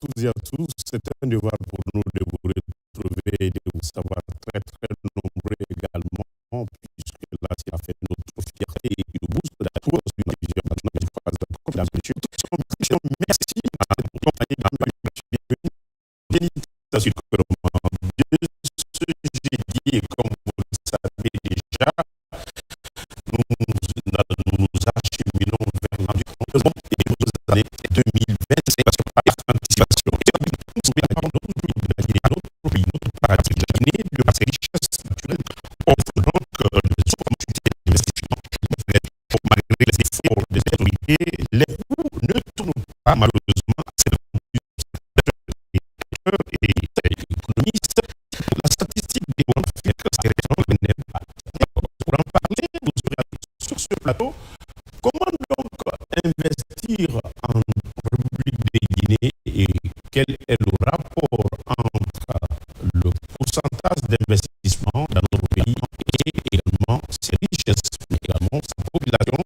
toutes et à tous. C'est un devoir pour nous de vous retrouver et de vous savoir très, très nombreux également, puisque là, ça fait notre fierté et une booste de la course d'une vision. Merci à notre compagnie de ce jeudi, comme vous le savez déjà, nous acheminons vers l'an du compte et nous années 2025 parce que par anticipation, notre paradigme de la Guinée, de sa richesse naturelle, offre donc des opportunités d'investissement. Malgré les efforts des autorités, les coûts ne tournent pas malheureusement à cette et économistes. La statistique des bonnes fait que ces régions n'est pas. Pour en parler, vous aurez sur ce plateau comment donc investir en République de Guinée et quel est le rapport entre le pourcentage d'investissement dans notre pays et également ses richesses, mais également sa population.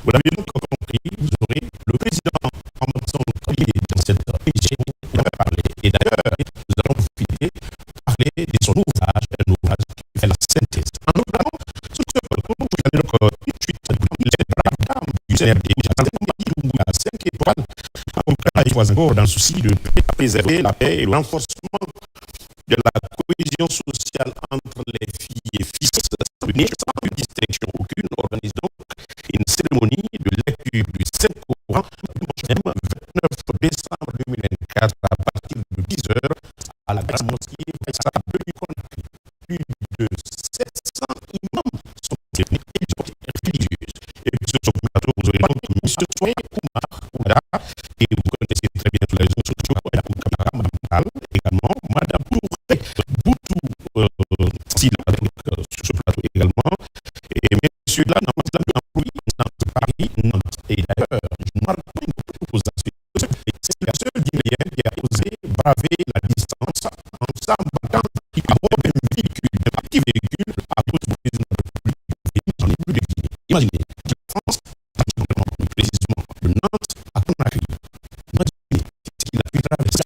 Vous l'avez donc compris, vous aurez le président Amazon Collier dans cette région pour en parler. Et d'ailleurs, nous allons profiter pour parler de son ouvrage, un ouvrage qui fait la synthèse. En notamment, sur ce plateau, vous allez donc tout de suite du CRD, à 5 étoiles, encore dans le souci de préserver la paix et le renforcement de la cohésion sociale entre les filles et fils, sans une distinction aucune, organise donc une cérémonie de lecture du Saint-Coran le 29 décembre 2024 à partir de 10h à la grande mosquée Faisal de Conakry. Plus de 700 imams sont détenus religieuses. Et puis sur ce plateau, vous aurez donc M. Soye Oumar, et vous connaissez très bien tous les réseaux sociaux, également Madame Touré Boutou Silla, sur ce plateau également, et M. Lana Nantes, Paris, Nantes. Et d'ailleurs, je marque une proposition. C'est la seule Guinéenne qui a osé braver la distance en s'embarquant à bord d'un véhicule, d'un petit véhicule, à cause du président de la République dans les rues de Guinée. Imaginez, la France, précisément de Nantes à Conakry. Imaginez ce qu'il a pu traverser.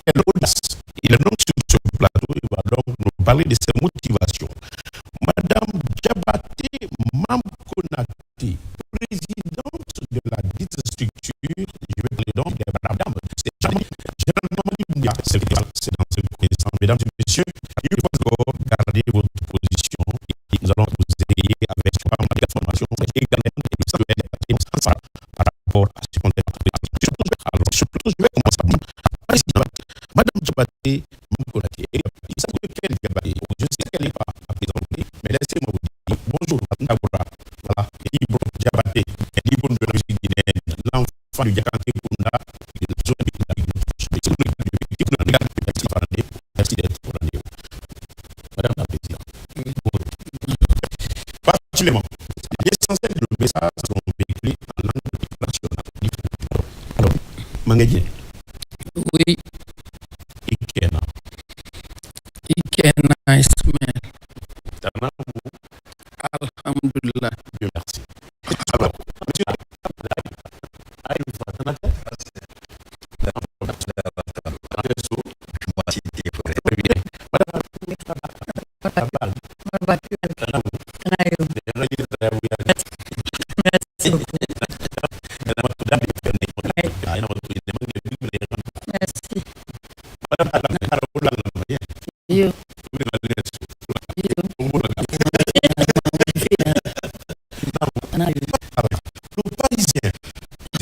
Et l'audace. Il est donc sur ce plateau, il va donc nous parler de ses motivations. Madame Diabaté Mamkonati, présidente de la dite structure, je vais parler donc de Madame, c'est dans ce connaissance. Mesdames et messieurs, il faut encore garder votre position et nous allons vous aider avec pas mal d'informations et également par rapport à ce qu'on est. Alors, je vais commencer par Madame Diabaté Mamkonati. Il s'agit de quelle Diabaté? Je sais qu'elle n'est pas à présenter, mais laissez-moi vous dire bonjour, voilà, Ibro Diabaté, Ibro de la musique guinéenne, l'enfant du Diakanté Kunda, de la zone de la ville. Merci d'être au rendez-vous. Madame la Présidente. Particulièrement, l'essentiel de nos messages sont véhiculés en langue nationale. Alors, Mangadien. Oui. Ikena. Ikena Ismaël. Tanamou. Alhamdulillah. Dieu merci. Alors, monsieur le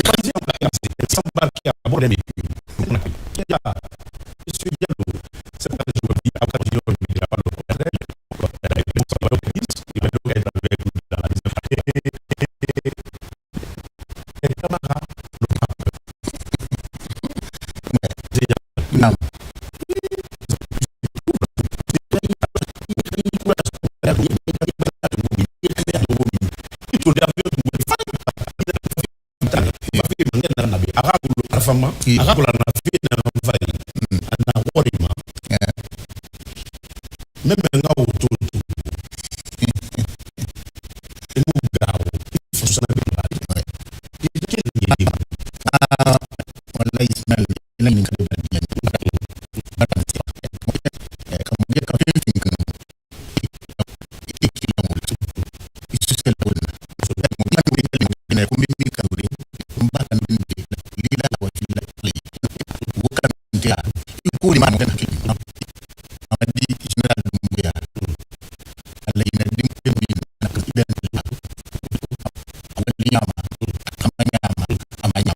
Parisien s'embarquer à bord d'un véhicule. Monsieur Diallo, c'est pas que je vous dis, après je ne vais pas le contraire, il va donc être avec nous dans la les camarades, le rappeur. Non. Dia ku di mana kan ki amadi general Dumbuya ala ina dim kembi na ko ben amadi yama amanya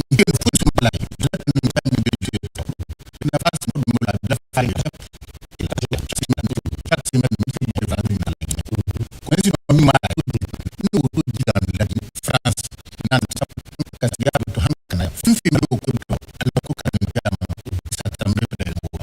ngir fu su play na fas mo la la fay chaque semaine mi fi de vendre na la ko si mi ma no ko di dan la France nan sa ka ya to han kana fi na ko ko ala ko kan ga ma sa tamre pe mo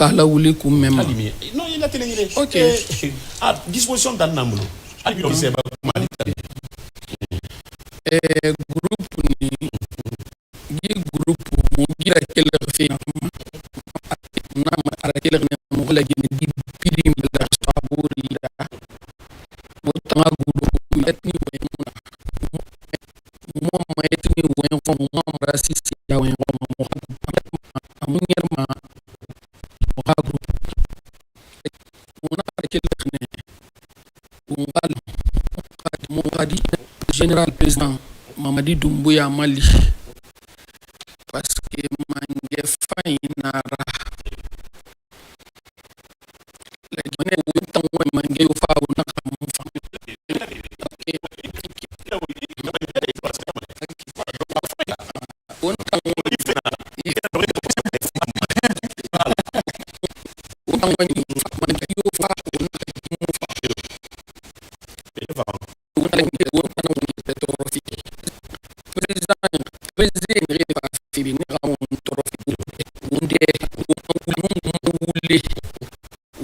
Kala wuli ku même non il a télé OK à disposition d'un namlo ali bi se ba mali groupe ni gi groupe mo gira kel fi na ma ara kel ne mo la gi di pidim la saburi la mo tanga groupe etni mo ma etni wen fo mo ma sisi ya wen mo amunger ma général président Mamadi Doumbouya Mali parce que mange fainara la gone wutan wa mange fa na kam fa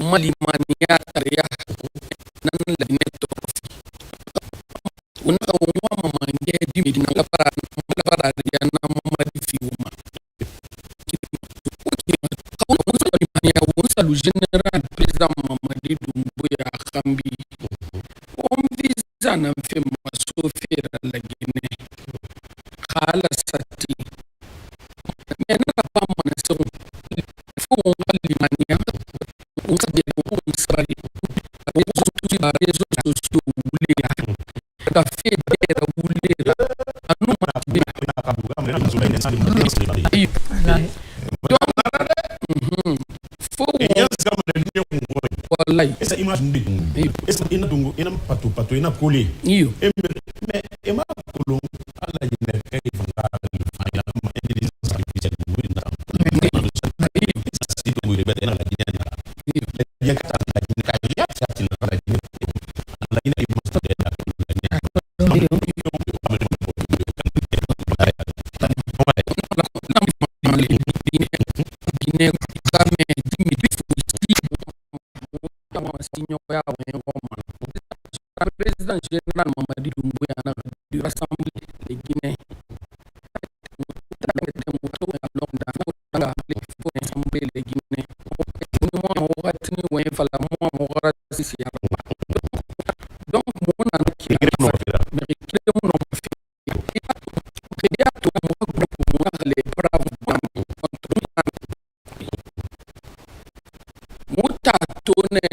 mali mania taria nan la netto una wa mama nge di mi na para ya na mama di fiuma le général président Mamadi Doumbouya Khambi on visa na fait ma sofera la Guinée khala sati mais na pas mon son faut on va limania on s'abie on s'abie on les réseaux sociaux les café d'air les anu wallahi esa image ndi esa ina dungu ina pato ina kole iyo mais ema kolo ala ina kay vanga ila ma intelligence artificielle muri nda esa sito muri beta ina la gina ya kata la gina kay ya sati na la gina la gina ibu sta de la ya wani Roma. Le président général Mamadi Doumbouya du Rassemblement de Guinée. Donc,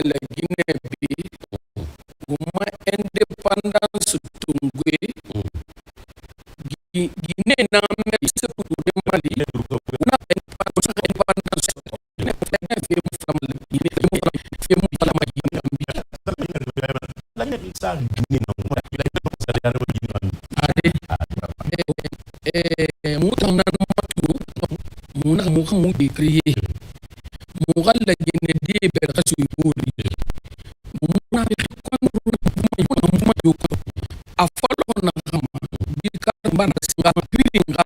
la Guinée bi guma indépendance tungwe Guinée na me se pour Mali una indépendance ne fait mu fam Guinée fait mu fam Guinée la Guinée ça Guinée non mutan nan matu muna mu de créer mu galla Guinée de ber kasu buri muna mu a falo na kama bi ka bana singa pili nga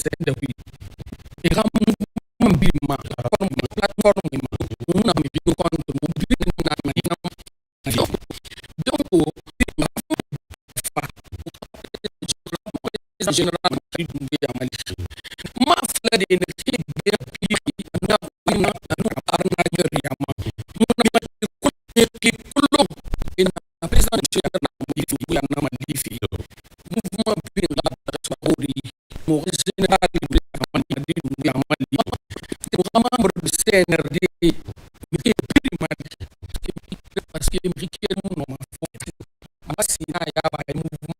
sende wi e ram bi ma platform ma muna mi bi ko mu bi na na donc général Doumbouya Mali ma fla de ne ke be na arnaqueur yama muna ko ke kullo ina président général Doumbouya Mali fi mouvement bi la tsori mo général Doumbouya Mali membre du CNRD mi ke Mali parce que mi ke mo ma masina ya ba mouvement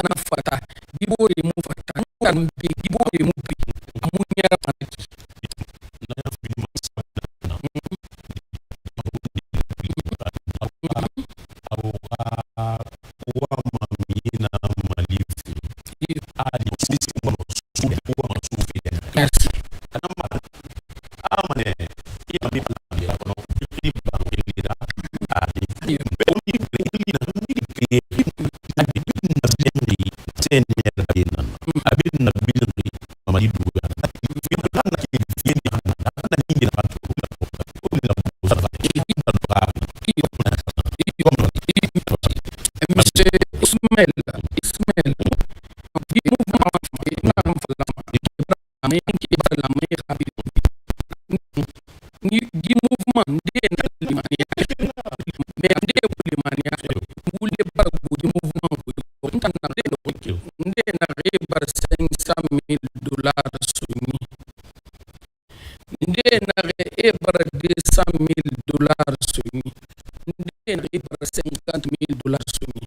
na fata dibore mu fata kan bi dibore mu bi amunya panaki na ya fi wa mamina malifi ali sisi kwa masufi kwa masufi yes anama amane ila mi pala ya kono ili bangilira ali be ni na abin na bilin Mamadi Doumbouya fina kana ke fini kana nyingi na watu Monsieur Ismaël di mouvement de na limania mais ande limania wule bar di mouvement ko tan na de nde na rebar $500,000 suni nde na rebar $200,000 suni nde na rebar $50,000 suni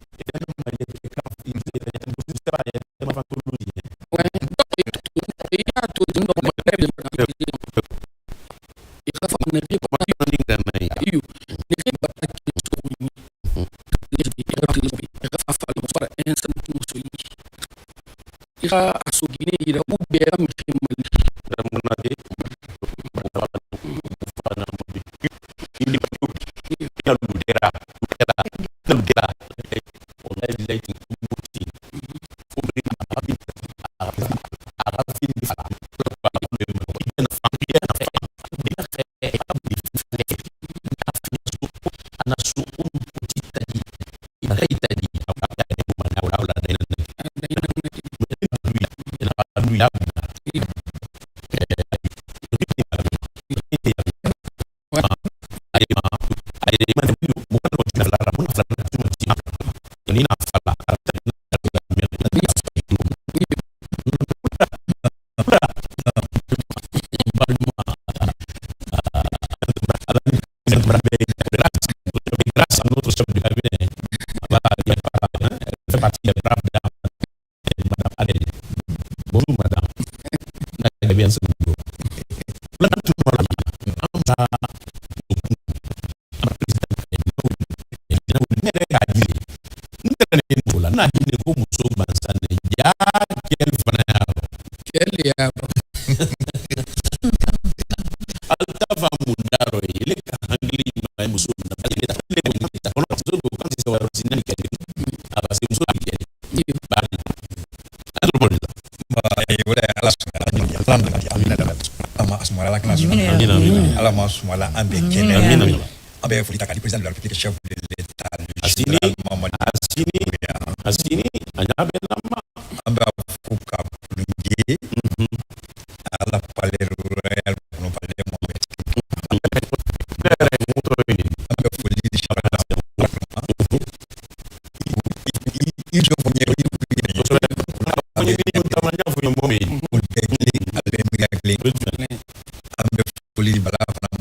ira asogine ira ubera mkhimali ramunade fana mobi ili ya ludera on a dit muti fumri abi arafi ni fa grâce à notre chef de cabinet, fait partie des braves dames, Madame Adèle. Bonjour Madame. Bien sûr. Ala ma sumala an bɛ kɛnɛ abe fulita kali président de la République chef de l'État Assini général Assini anyabe nama abe fuka plunge ala palais royal no palais Mohamed abe fuli di shabana ijo fonye abe fuli bala fana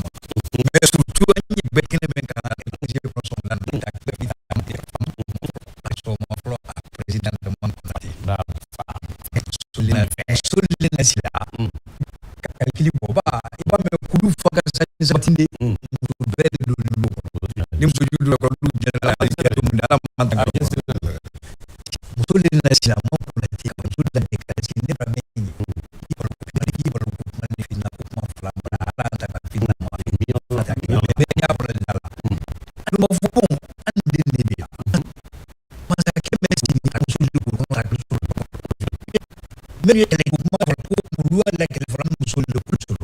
mais surtout ni bekene ben ka je pense on dan tak bi am te fam so mo flo président de mon parti la sulina sila kalkili boba iba me kudu faga sa tinde be de lu nim so judu ko lu general ali dum dala man ta sulina sila mo parti ko juda de ka tinde ba me ni iba ko man ni fina ko ma fla ba ala ta ka fina ma be ya president adu mo fu bon ande ne be masa ke me si ni ka so judu ko ta ko men ye tele ko ma ko mu la ke fram musul le kulo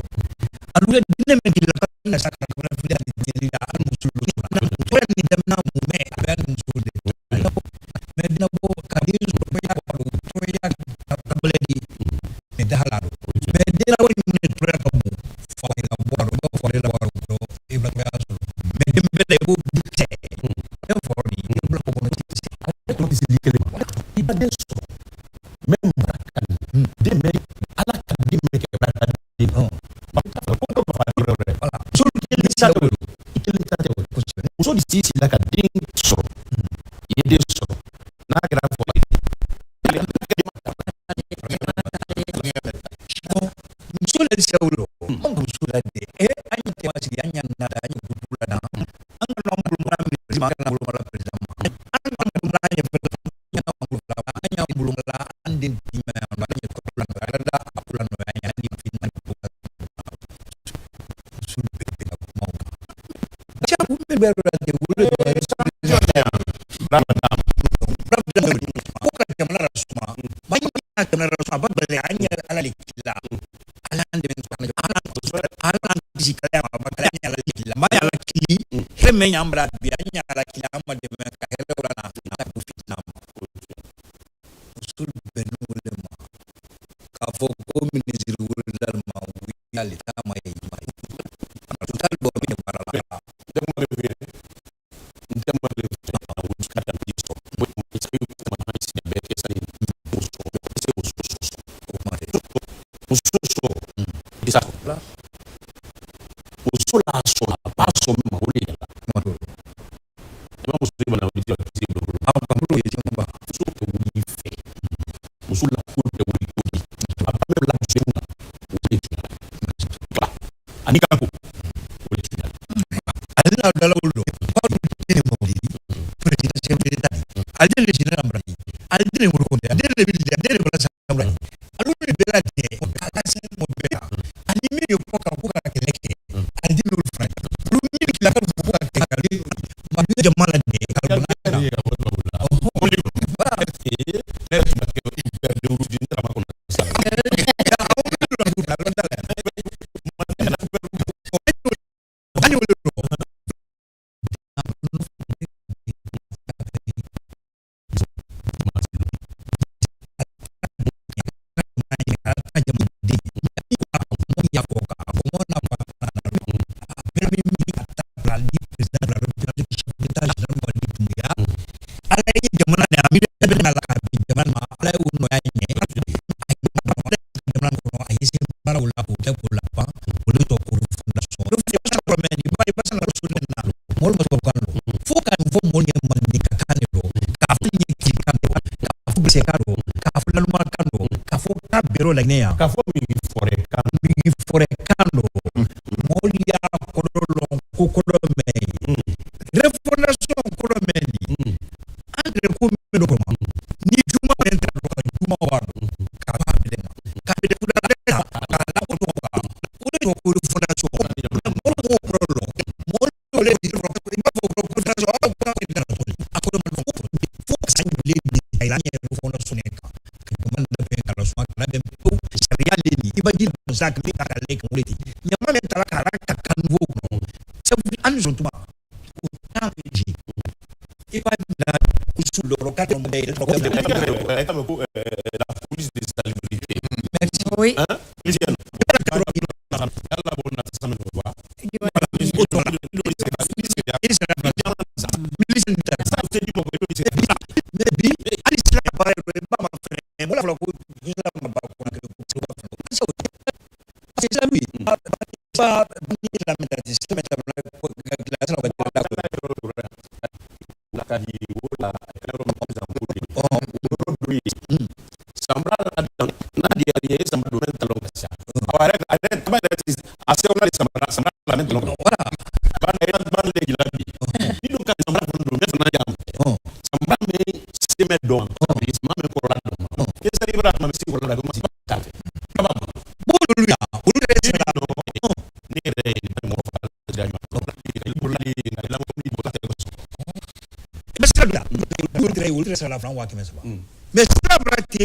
alu dina men ki la sa ka ko la fi ni la musul to ni dem na mu me ba musul de me dina bo ka di so ko ya ko to ya ka bele di me da hala me dina wo ni to ya ko mu fa la bo do fa la bo do e ba ga so me dem be de bo di te e fo ni bla ko no ti ko di li ke le ba de so même kan de me ala kan di me ke ba di no ba ta ko ko fa di voilà so ni sa do ikili ta te ko so di si la ka di so e de so na gra fo so le di saulo mon ko so la de e anyi te wasi anya na da anyi ku pula na an no mo mo mi ma na mo la president an no mo la anya anya bulung la andin di mana banyak kepulan ada apulan banyak di finman bukan sudah beda mau macam pun baru ada boleh bukan kamera semua banyak kamera semua apa beranya ala likila ala andin ala di kaya apa kaya ala likila maya ala kili heme nyambra bianya ala kila ama de meka hele urana na kufitna usul benule ma kafo ko ministry wural ma wiyali tama yi ma total bo mi para la demo de kata disto bo mi sai ma ha si be ke sai uso bisa la usul aso pa so ma wuli la ma usul ba la di ti apa bro ye jamba so ko ni fe usul la ko de wuli ko ni apa me la juna wuli juna ani ka ko wuli juna alina dala wulo ko ni mo di president sempre da alina le jina amra alina mo ko alina le bi alina le la amra alu le bela de ala se mo bela ani mi yo ko ka keleke alina le fra lu mi la ka ko ka keleke ma bi jamala de ka bero la gnea ka fo mi fore kando molia kodolo kokolo me refondation kodolo me andre ko me do ma ni juma entra juma wado ka ba de kula ka la ko do ko fondation mo ko le di ro ko fondation akodo man fo ka le ni ila ni fondation ne ka man da be ka so ka dem reality ibadi zak mi ka le ko le nyama men tara ka kan vo no se an jontuma la police de salubrité. Oui. Mais ça va être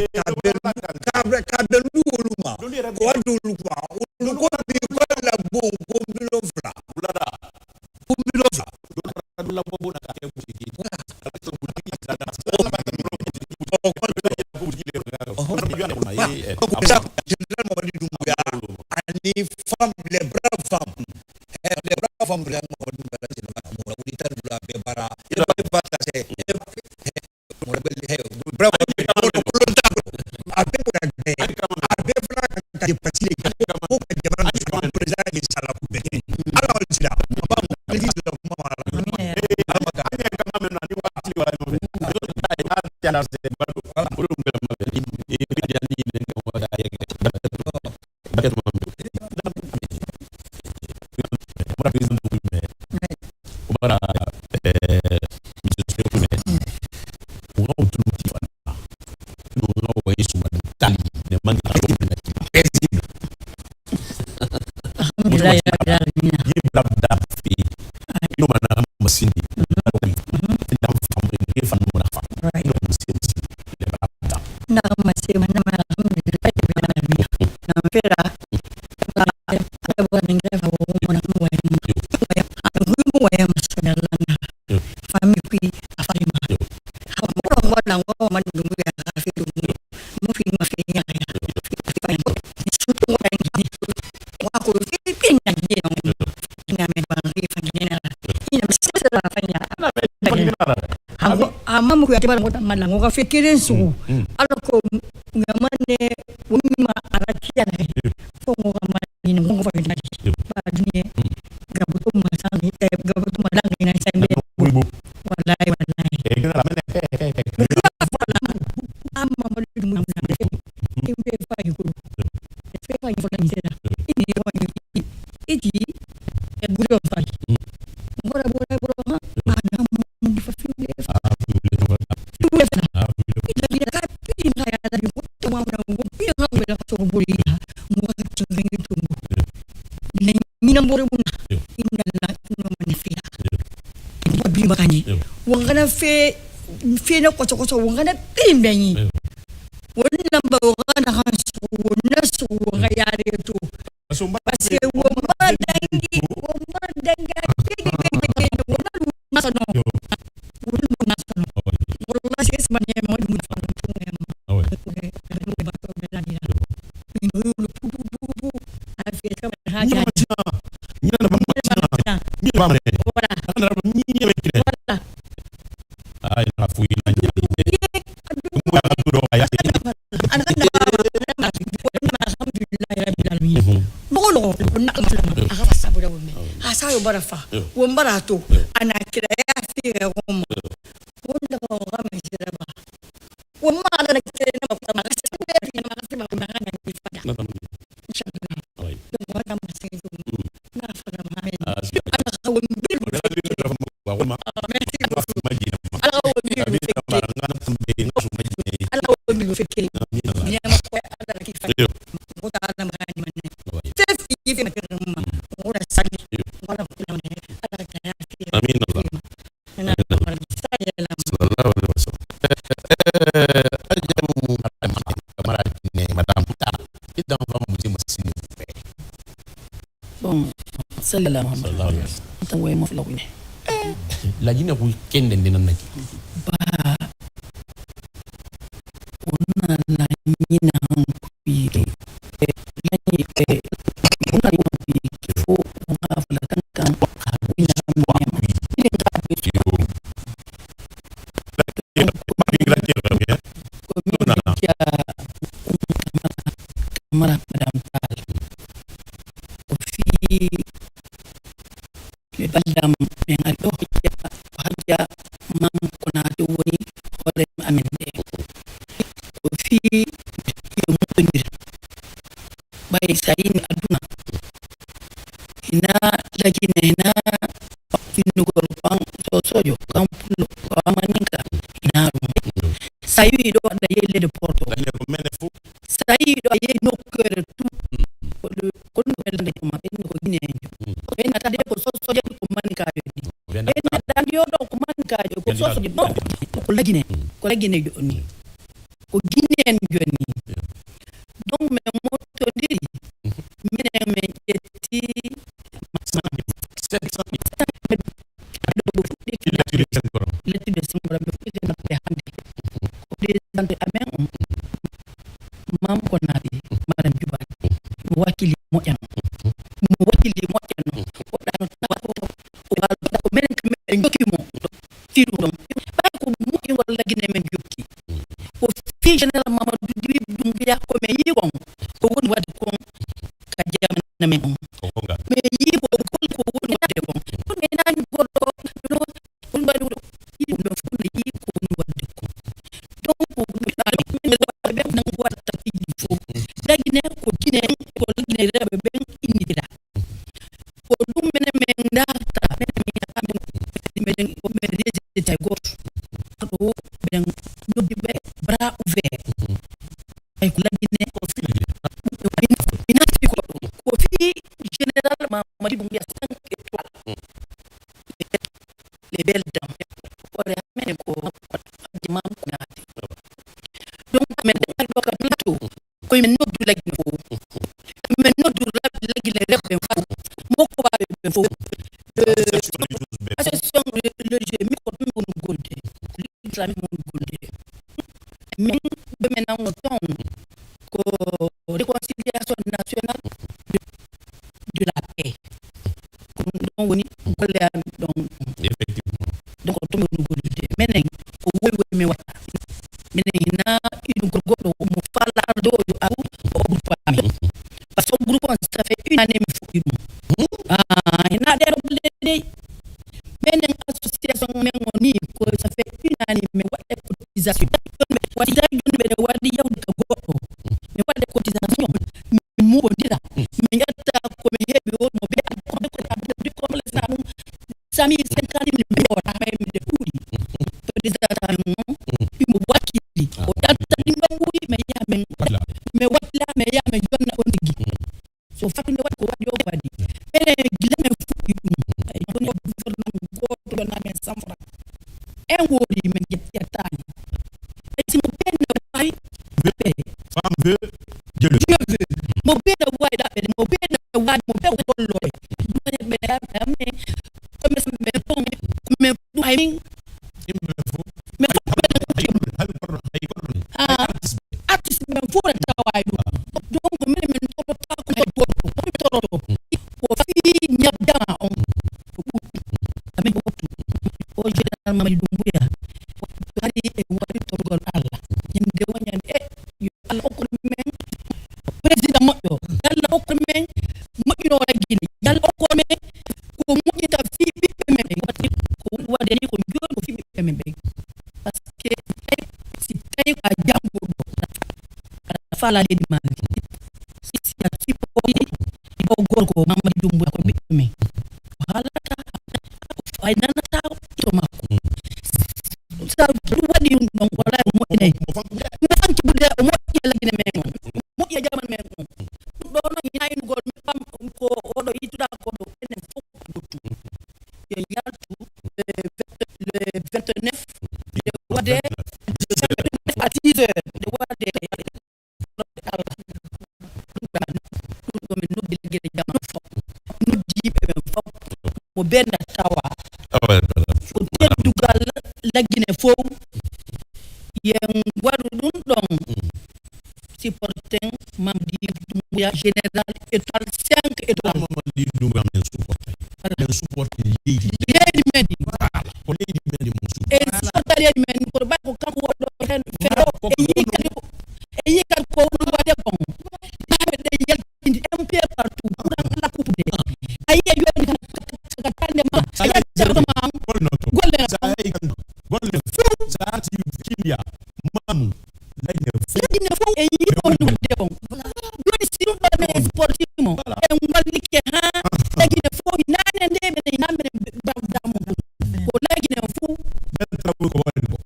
malango ka fekere so alako ngamane wima arakia na fongo kama ni ngo fa ni ba dunia gabuto masani gabuto malango ina sembe wallahi amma malu mu imbe fa yuko fa yuko ni tena ini yo iji e guri fa bora ana mu fa fili wangana fe na koso wangana pimbenyi wonna ba wangana hansu wonna su ngayare to parce wonna dangi wonna nasono wonna nasono wonna ses manye mo mu fa barafa wombarato anakira ya fira goma wonda ba gama jira ba womma ala kire na ba ma kasi na ma kasi ba ma ngana ni fada inshallah do ba ta ma sai do na fada ma ala ka wombil ala wombil fekeli ni ma ko ala ki fada ko ta na ma ni manne tefi fi ma kira ma ora sali wala amin Allah. Sallallahu alaihi wasallam. Ajamu camarade ne madame ta. Idan va mu je masini. Bon, sallallahu alaihi wasallam. Tan way mo flaw ne. La jina ku kende ndinan naki. Ba nyina kuyi lani kuna yo ki fo nga fala kan ina mo ile ka Kamara Madame Tal Ofi le baldam men ado haja mam kona do woni hore amende Ofi yo mutundir bay sayin aduna ina lagine ina finu gol pang soyo kampulo amaninka ina sayi do da yele de porto sayi do ye no kere tu ko no belde ko ma ben ko gine ben ata de ko so je ko man ka yo ben dan yo do ko man ka yo ko so je no ko lagine yo ni ko gine en joni donc me moto diri mine me yetti letti de sembra me fite na pe hande ko de sante amen mam ko nabi madam juba mo wakili mo en ko dan ko bal ko men ko men joki mo firu dum ba ko mo e wala gine men joki ko fi general mamadou dibi dum biya ko me yi won ko won wadi ko ka jam na men me yi ko won wadi ko me nan go do no won wadi yi do fu yi ko won wadi ko donc ko be nan ko wata fi fo lagine ko gine rebe ben inidira ko dum mena men data men ko men de tay got ko ben do be bras ouvert ay ko lagine ko fi ina fi ko fi général Mamadi Doumbouya 5 étoiles les belles dames ko men ko imam ko nati donc men ko ka plateau ko men no du lagine fo men no du lagine rebe fo moko ba be fo association le jeu mi ko dum bunu golde l'islamique mun golde men be menan ton ko réconciliation nationale de la paix donc woni golle am donc effectivement donc to mun golde menen ko woy me wata menen na idu godo mo fala do yo abu o groupe ami parce que groupe on ça fait une année mi fo ina de golde menen association men woni ko ça fait une année me wata cotisation wadi be wadi yaw ka godo me wadi cotisation mo dira me yatta ko me hebi o mo be ko le sanu sami 50 mil me wata me de kudi to disa mo wakili o yatta dimba ngudi me ya me ya me jonna on tigi so fatune wadi ko wadi o wadi ene gila me fuki ay ko no ko to na men samfra en wori men yettani si mo ben ay femme veut Dieu veut mo ben way da ben mo ben way mo ben ko lore me comme ça me bon me ay me artiste me fo da way do donc me to ta ko ay bo ko fi nyabda on ame ko o général Mamadi Doumbouya ari e wadi torgol Allah nyinde wonyande Allah ko men président moƴƴo Allah ko men moƴƴino ragini Allah ko men ko moƴƴita fi ɓiɓɓe men wati ko wadani ko joni ko fi ɓiɓɓe men ɓe parce que si tawi ko a janguɗo aɗa fala leydi ma si a sippori o gorko Mamadi Doumbouya ko ɓiɓɓe men haalata ay nanata to makko sa wadi non wala moƴƴinay mi fanki bude o moƴƴi lagine men moƴƴi jaman men do no ñayno gol mi pam ko odo yituda ko do enen fof gottu yo yaltu le 29 de wade à 10 heures de wade do men noddi lagine jaman fof noddi be fof mo benda tawa ko teddugal lagine fof yen waɗu ɗum ɗon Buya général étoile 5 étoiles. Maman dit nous ramène supporter. Un supporter lady. Lady Medi. Voilà. Pour lady Medi mon Et supporter. supporter Lady Medi pour ba ko kan ko do hen fero e yi kan ko no wa de bon. Ba de yel indi MP partout pour la coupe de. Ayi yo ni ka tande ma. Ayi jarma Gol noto. golle Ça est quand gol le fou. Ça a tu kilia. Mamu. Là il est fou. Lady ne fo e yi ko no de bon. Do ni si ba ne sportimo. E ngol ke ha. Lady ne fo na ne me na me ba da mo. Ko lady ne fo Bel travail ko wadi ko.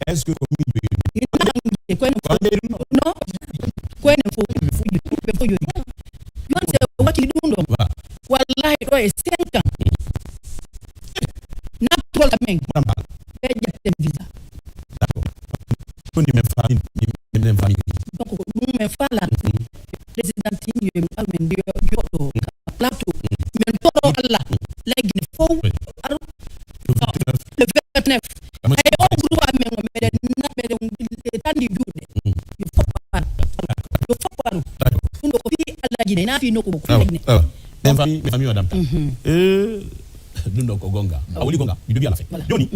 Est-ce que comme il no kwene fo yo yonse wati dundo Voilà. wallahi do e 5 ans na tol amen Normal. be jatte visa D'accord. On y met famille, ni même famille. donc dum me fala president ni yo amen dio do plateau men to alla legi fo aru le 29 ay o groupe amen o mede na mede tandi jude yo fo paru ndo ko fi alla jine na fi no ko fi Même famille madame. Dundo ko gonga. Awuli gonga. Bidubi ala fe. Joni.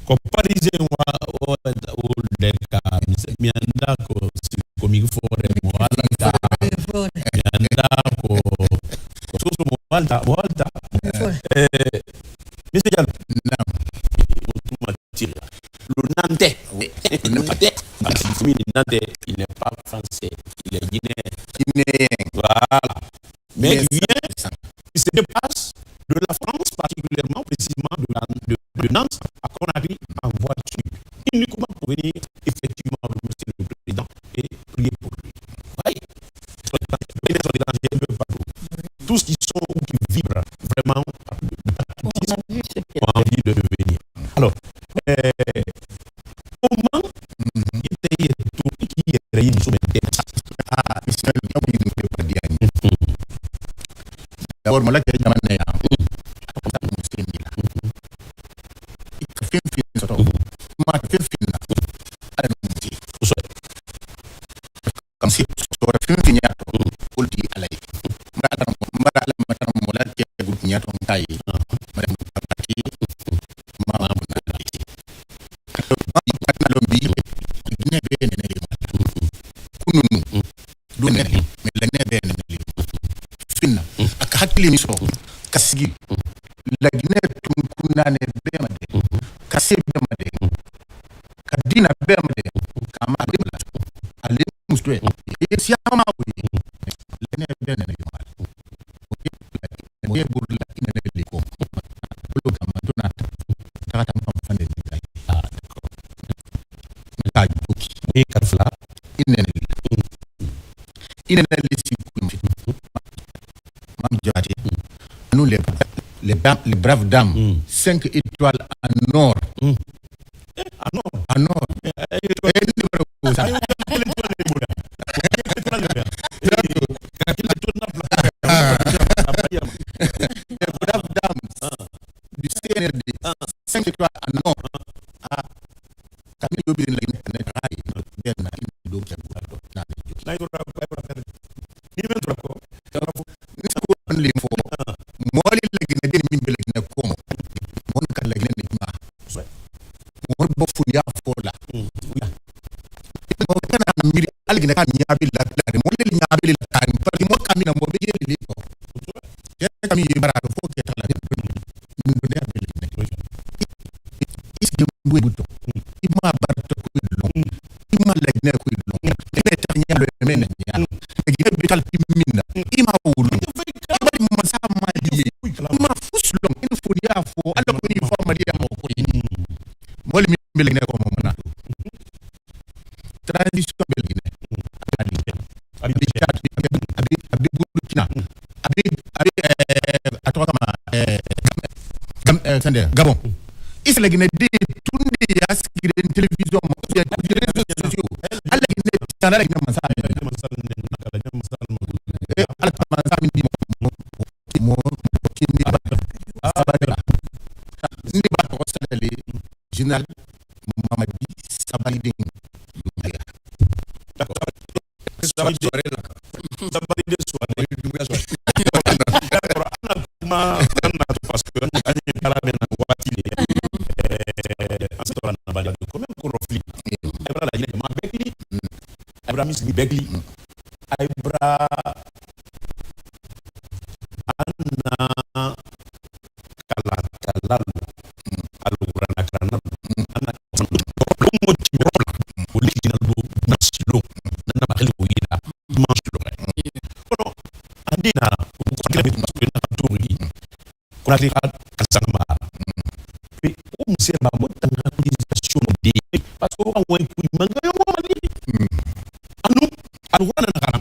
Ko parisien wa o deka mianda ko komi fore mo alta. Mianda ko soso mo alta. Monsieur Diallo. Naam. Automa tire. Le Nantais. Le Nantais. Il n'est pas français. Il est guinéen. Voilà. Mais il vient, il se déplace de la France, particulièrement, précisément de Nantes, à Conakry, en voiture, uniquement pour venir effectivement remercier le président et prier pour lui. Oui. Tous qui sont ou qui vibrent vraiment ont envie de venir. Alors, comment il était tout qui est réuni sur mes têtes? D'abord, moi, là, je suis muslim. Il fait un film, ma fait film, à la comme si sur le film, il y a tout dit à la madame, voilà, qui a goûté à ton taille, madame, maman, kasigi lagine tun kunane bemade kase bemade kadina bemade kama demla ale mustwe yesi ama wi lene bene ne yomal mo ye burla ina ne ko bulu kama donata takata mpa fande ni kai ta buki Et Kafla, ina ne lisi kunfi mam jati nous les braves dames 5 étoiles en or en or les braves dames du CNRD 5 étoiles en or kami yobi la ina rai na do ke na na yo ni men trako ni ko an le fo moli la gina den min bele gina ko mon kan la gina ni ma mo bo fu ya fo la mo kana miri al gina kan ya bi la mo le nya bi la tan par mo kamina mo be je li ko ya kami bara fo ke ta la min do ne bele gina is de bu buto ima barto ko lo ima la gina ko lo ne ta nya lo men nya gina bi kal minna ima wulu ma sa ma liye ma fuslong in furia fo ala ko ni fo ma liya mo ko ni mol mi bel ne ko mo na transition bel ne abi chat abi burkina abi atwa kama gabon isla gine de tunde ya skire television mo ya réseaux sociaux ala gine tanala gine ma sa ala ma sa mi di mo kindi sabadela ndi ba ko sadale général Mamadi Sabaliding d'accord. Sabali de la même voiture. Ensuite, on a balade quand même qu'on reflit. Ebra la Guinée, ma Begli. Ebra Miss Begli. Ebra Anna Kalalu. Alugurana Kalalu. Anna Longo Chibrola. Original do Nasilo. Nana Bakeli Boyida. Manchilo. Ono andina ukutila bitu masukuna turi. Kuna lika kasama. Pe o musema motanga organisation de parce que on went pour manga yo mali. Anu wana na kala.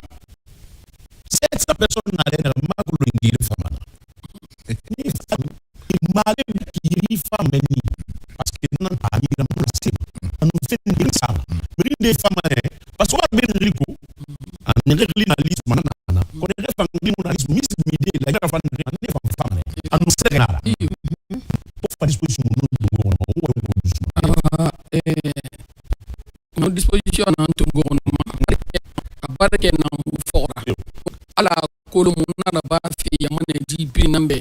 Cette personne na lena magulo ngiri fama. Ni fami male ngiri fama ni parce que nan ani na mose. Anu fait ngiri sama. Miri de fama parce que ben rico. An regli na liste manana. Ko de fami mo na liste mis midi la ira fama ni fama. Anu segara. Pour disposition no disposition an to gouvernement abarke na fora ala kolo munara ba fi yamane di bi nambe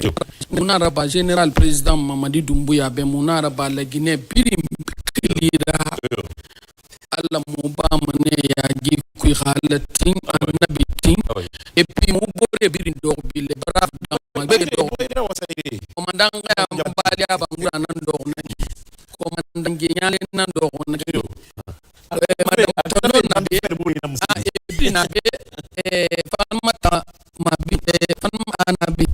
munara ba general président Mamadi Doumbouya be munara ba la Guinée biri klira ala mo ba mane ya gi ku halatin annabitin et puis mo bore biri do bi le brave da be do commandant ya mbali aba ngura nan do na commandant genyale nan do na madame Tono na be na be fanmata mabi fanmanabi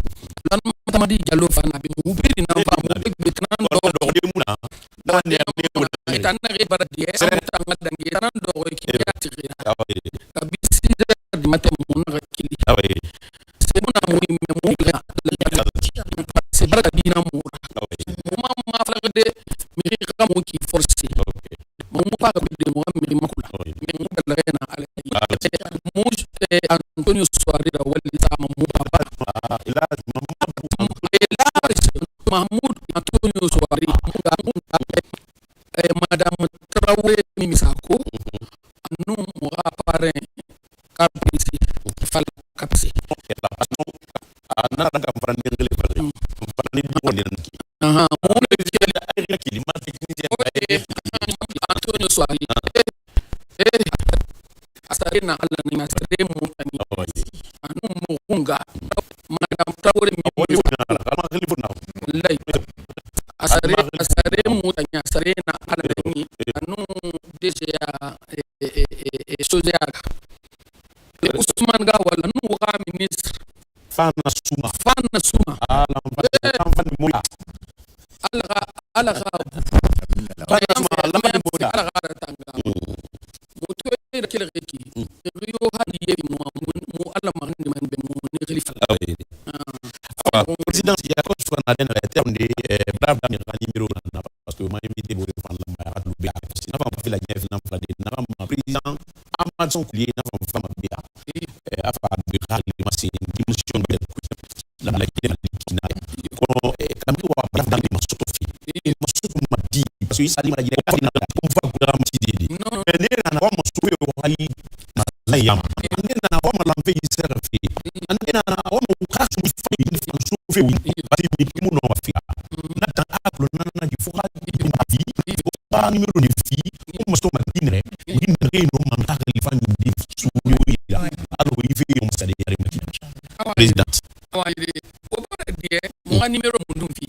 fanmata madi jalo fanabi ubiri na ba mo be kan do muna na ne tan na re bara die ta ngadangi tan do ki ya tira kabisi de matin mo na kili c'est mon amour mo la c'est bara dina mo ma fla de mi ka mo ki forcer mo pa ka de mo mi makula mi mo la na ala mo Antonio Suarez da wali sama mo papa Mahmoud Antonio Suarez madame Traoré Mimisako anu mo apare kapisi fal kapisi ana ranga mfrani ngele mfrani boni mo le kili ma Antonio Suarez asare na ala ni asare mo tani anu mo hunga madam Traoré mi like asare mo tani asare na ala ni anu deja soja Ousmane Gawala nu wa ministre Fana Suma ala kele reki rio hadi yebi mo alla magni man be mo ni khalifa président ya ko so na den la terme de brave dans le numéro na parce que moi invité pour prendre la main à l'oublier sinon on va faire la guerre na fa de na ma président Ahmad Sonkouli na fa fama bia afa de rali machine dimension de la guerre na ko kam ko brave dans le sotofi mo sotofi ma di parce que ça dit la guerre na on va ko ma di mais na wa mo sotofi ali la yam na wa ma lampe isera fi na wa mo kasu mi fa ni fa sotofi parce que mo no wa fi na ta aklo na di fuka di ma fi ba numéro de fi mo sto ma dinre no man ta li fa ni di su yo ya alo yi fi mo sa de yare ma président awa ide ko ba de mo numéro mo dum fi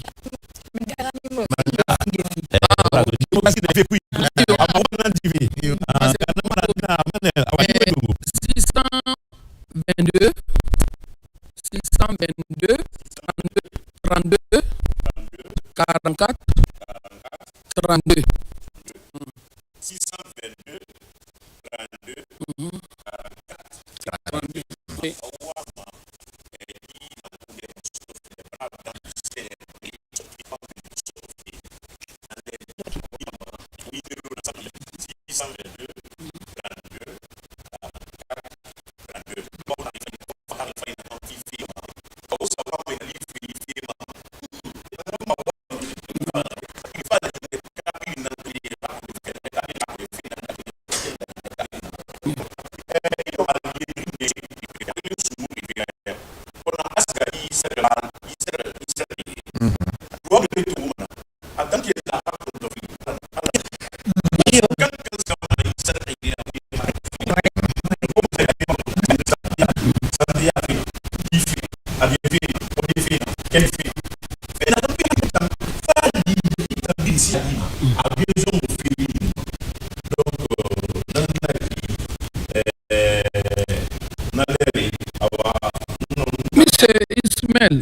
Samuel,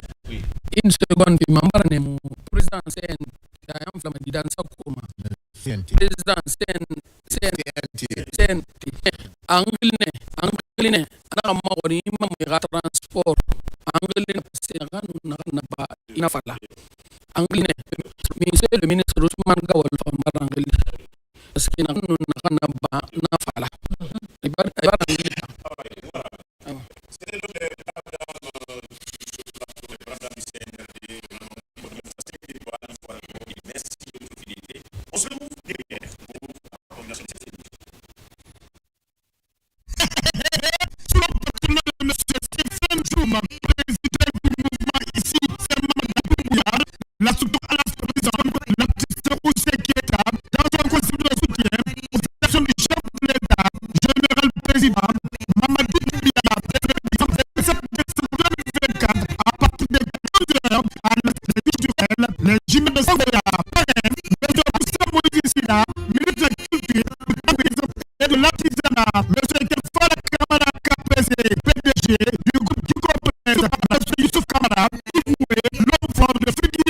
une seconde, membre mon président CN, président CNT, Angline, Anamori, Mamma Transport, Angline, Sénagano, Naba, Inafala, Angline, le ministre Ousmane Gawal from Barangil, Skina Naba, Nafala. La structure à la présidente, l'artiste aussi qui est là, dans un conseil de soutien, aux stations du chef de l'État, général président, Mamadou Doumbia, le 27 décembre 2024, à partir de 15h, à l'Institut culturel, les gymnases de Sangoya, Paris, M. Moussa Moïse-Sina, ministre de la Culture, du Tourisme et de l'Artisanat, M. Kefala Kamara KPC, PDG, du groupe du Corporate, M. Youssouf Kamara, l'homme fort de Frédéric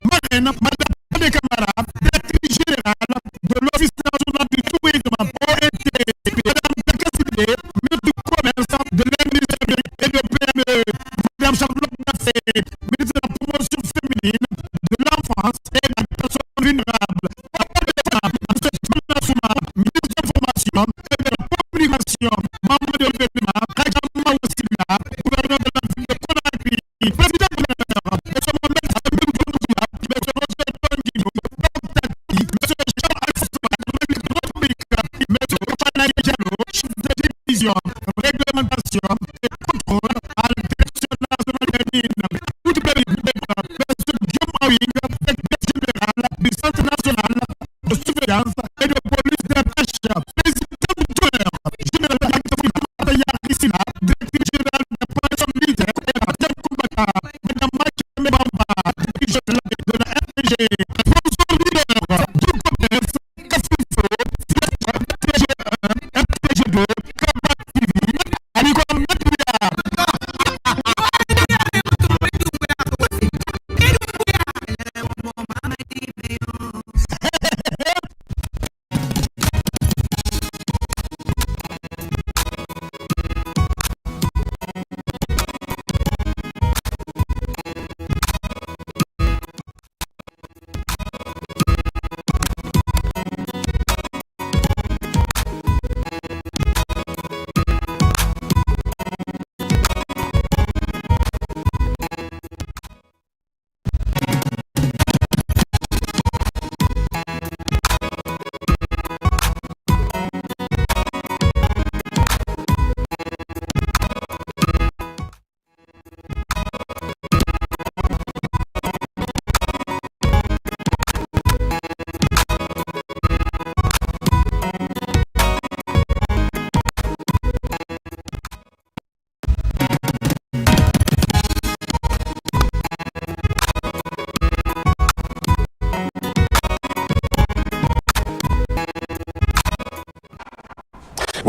Marraine, Madame Adé Kamara, directrice générale de l'Office national du tourisme, ONTP, Madame Bekassidé, ministre du commerce, de l'industrie et de PME, Madame Charlotte Nassé, ministre de la promotion féminine, de l'enfance et de la personne vulnérable, ministre de l'information et de la communication, membre de l'événement, Rajama Oussila, gouverneur de la ville de Conakry, président de réglementation et contrôle à la direction nationale des mines. Tout pays M. général du Centre national de surveillance et de police des pêches, président d'honneur, général Yarisina, directeur général de la police militaire et Madame Koubaka, Madame Mathieu Bamba, directeur de la RPG, sponsor leader du commerce, Kafifo, FTG1, FTG2, Kabat TV, Alicom Media.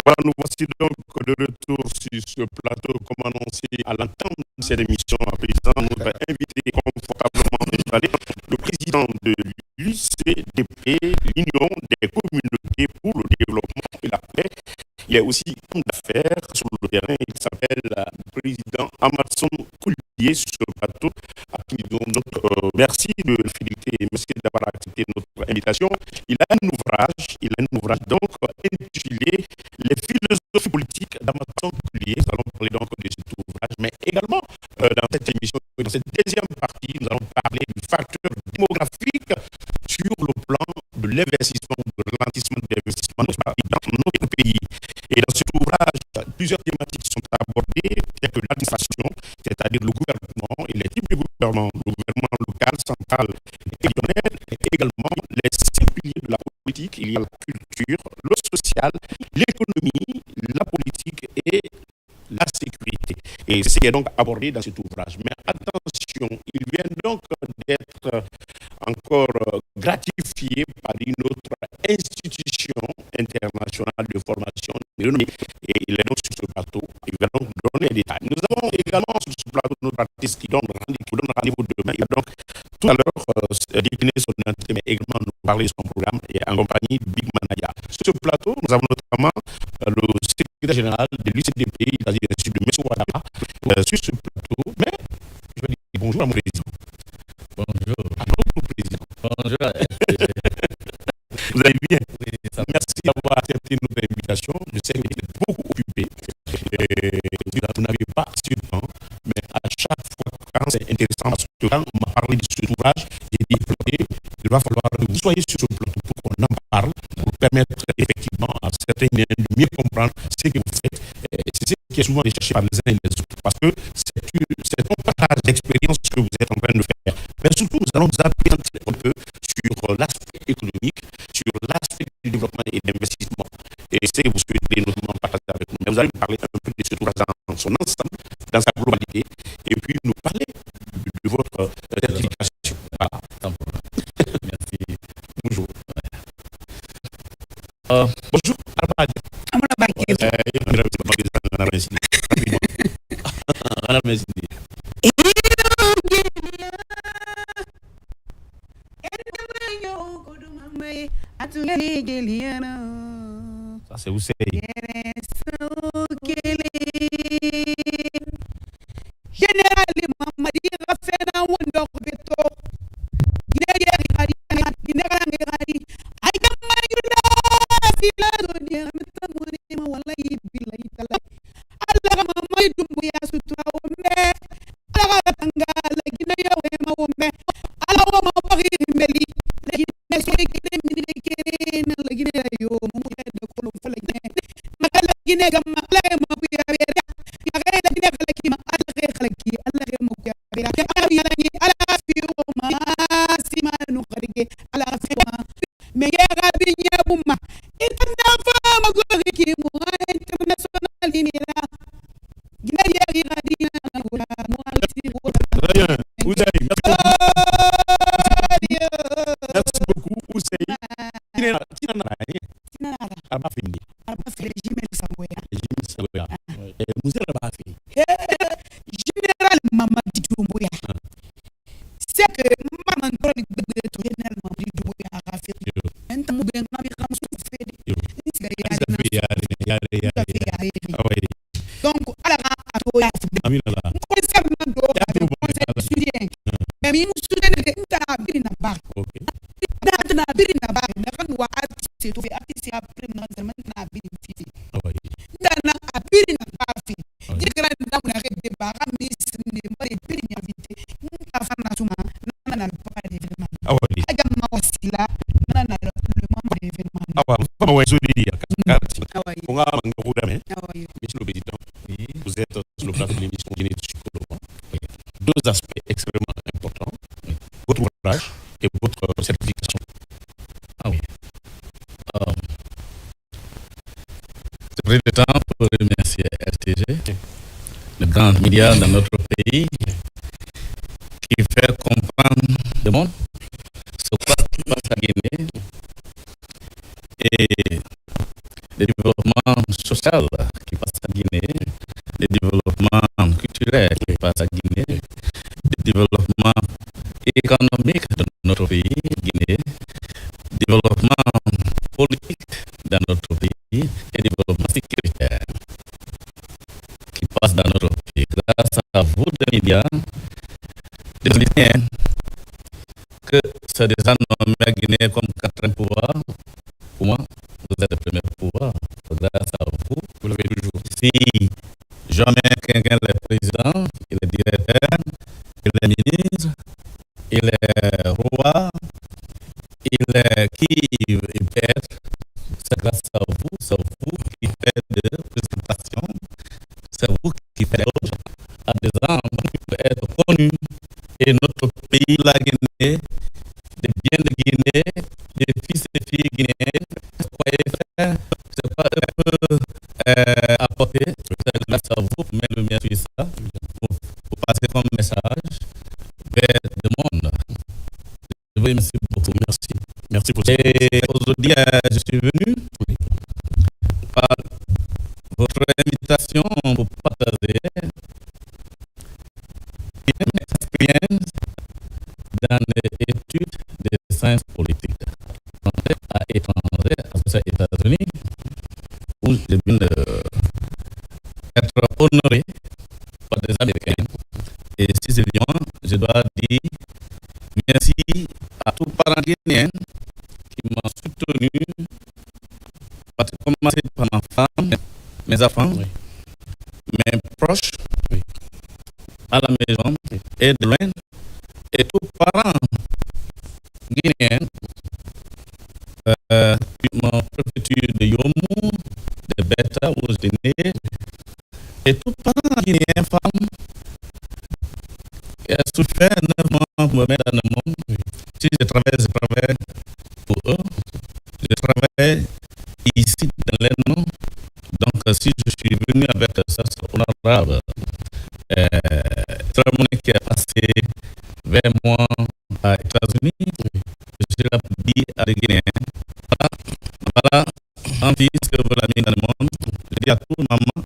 Voilà, nous voici donc de retour sur ce plateau, comme annoncé à l'entame de cette émission. À présent, nous avons invité confortablement installé le président de l'UCDP, l'Union des communautés pour le développement et la paix. Il est aussi homme d'affaires sur le terrain. Il s'appelle le président Amadson Koulier sur ce plateau. Donc, merci de la fidélité et merci d'avoir accepté notre invitation. Il a un ouvrage donc intitulé Les philosophies politiques d'Amadson Koulier. Nous allons parler donc de cet ouvrage, mais également dans cette émission, dans cette deuxième partie, nous allons parler du facteur démographique sur le plan de l'investissement, de ralentissement d'investissement dans notre pays. Et dans cet ouvrage, plusieurs thématiques sont abordées, telles que l'administration, c'est-à-dire le gouvernement et les types de gouvernement, le gouvernement local, central et régional, et également les 5 piliers de la politique. Il y a la culture, le social, l'économie, la politique et la sécurité. Et c'est donc abordé dans cet ouvrage. Mais attention, il vient donc d'être encore gratifié par une autre institution internationale de formation, Et il est donc sur ce plateau. Il va donc donner les détails. Nous avons également sur ce plateau notre artiste qui donne rendez-vous demain. Il va donc tout à l'heure décliner son identité, mais également nous parler de son programme et en compagnie de Big Manaya. Sur ce plateau, nous avons notamment le secrétaire général de l'UCDP, c'est-à-dire de M. Ouattara, sur ce plateau. Mais je vais dire bonjour à mon président. Bonjour. À notre président. Bonjour. Vous allez bien? Oui, merci d'avoir accepté notre invitation. Je sais que vous êtes beaucoup occupé. Vous n'avez pas assez de temps, mais à chaque fois, quand c'est intéressant, parce que quand on m'a parlé de ce ouvrage, j'ai dit, il va falloir que vous soyez sur ce plateau pour qu'on en parle, pour permettre effectivement à certains de mieux comprendre ce que vous faites. C'est ce qui est souvent recherché par les uns et les autres, parce que c'est un partage d'expérience que vous êtes en train de faire. Mais surtout, nous allons nous appuyer un peu sur l'aspect économique, sur l'aspect du développement et d'investissement. Et c'est que vous souhaitez notamment partager avec nous. Mais vous allez nous parler un peu de ce ouvrage dans son ensemble, dans sa globalité, et puis nous parler de votre certification. Voilà. Merci. Bonjour. Bonjour. Ça c'est où c'est. Général Mamadi Rafena Wondor Beto. Vous êtes sur le plateau de l'émission Génétique Psychologue. Deux aspects extrêmement importants, votre ouvrage et votre certification. Ah oui. C'est pris le temps pour remercier RTG, le grand média dans notre pays, qui fait comprendre le monde ce qui passe à Guinée et le développement social qui passe à Guinée, le développement culturel qui passe à Guinée, le développement économique de notre pays, Guinée, développement politique dans notre pays et développement sécuritaire qui passe dans notre pays. Grâce à vous, les médias, des Guinéens, que c'est déjà nommé à Guinée comme quatrième pouvoir, pour moi, vous êtes le premier pouvoir. Grâce à vous, vous l'avez toujours. Si jamais quelqu'un est président, il est directeur, il est ministre, il est roi, il est qui il peut être, c'est grâce à vous, c'est vous qui faites de présentation, c'est vous qui faites à des gens qui peuvent être connus. Et notre pays, la Guinée, des biens de Guinée, des fils et filles guinéens, c'est quoi un peu apporter, c'est grâce à vous, mais le mien sur ça, pour passer comme message vers le monde. Je vous remercie beaucoup. Merci pour ça. Et aujourd'hui, je suis venu sciences politiques. Français à étranger, aux États-Unis, où je viens d'être honoré par des Américains. Et sincèrement, je dois dire merci à tous les parents guinéens qui m'ont soutenu, parce que commencer par ma femme, mes enfants, mes proches, à la maison et de loin, et tous les parents guinéens, ma préfecture de Yomou, de Beta, où je suis né, et tous les parents guinéens, femmes, qui ont souffert 9 mois pour me mettre dans le monde. Si je travaille pour eux. Je travaille ici dans les noms. Donc, si je suis venu avec ça, c'est honorable. Cérémonie qui est passée vers moi aux États-Unis, je l'ai dit à des Guinéens. Voilà, un fils que vous l'avez mis dans le monde. Je dis à tout maman,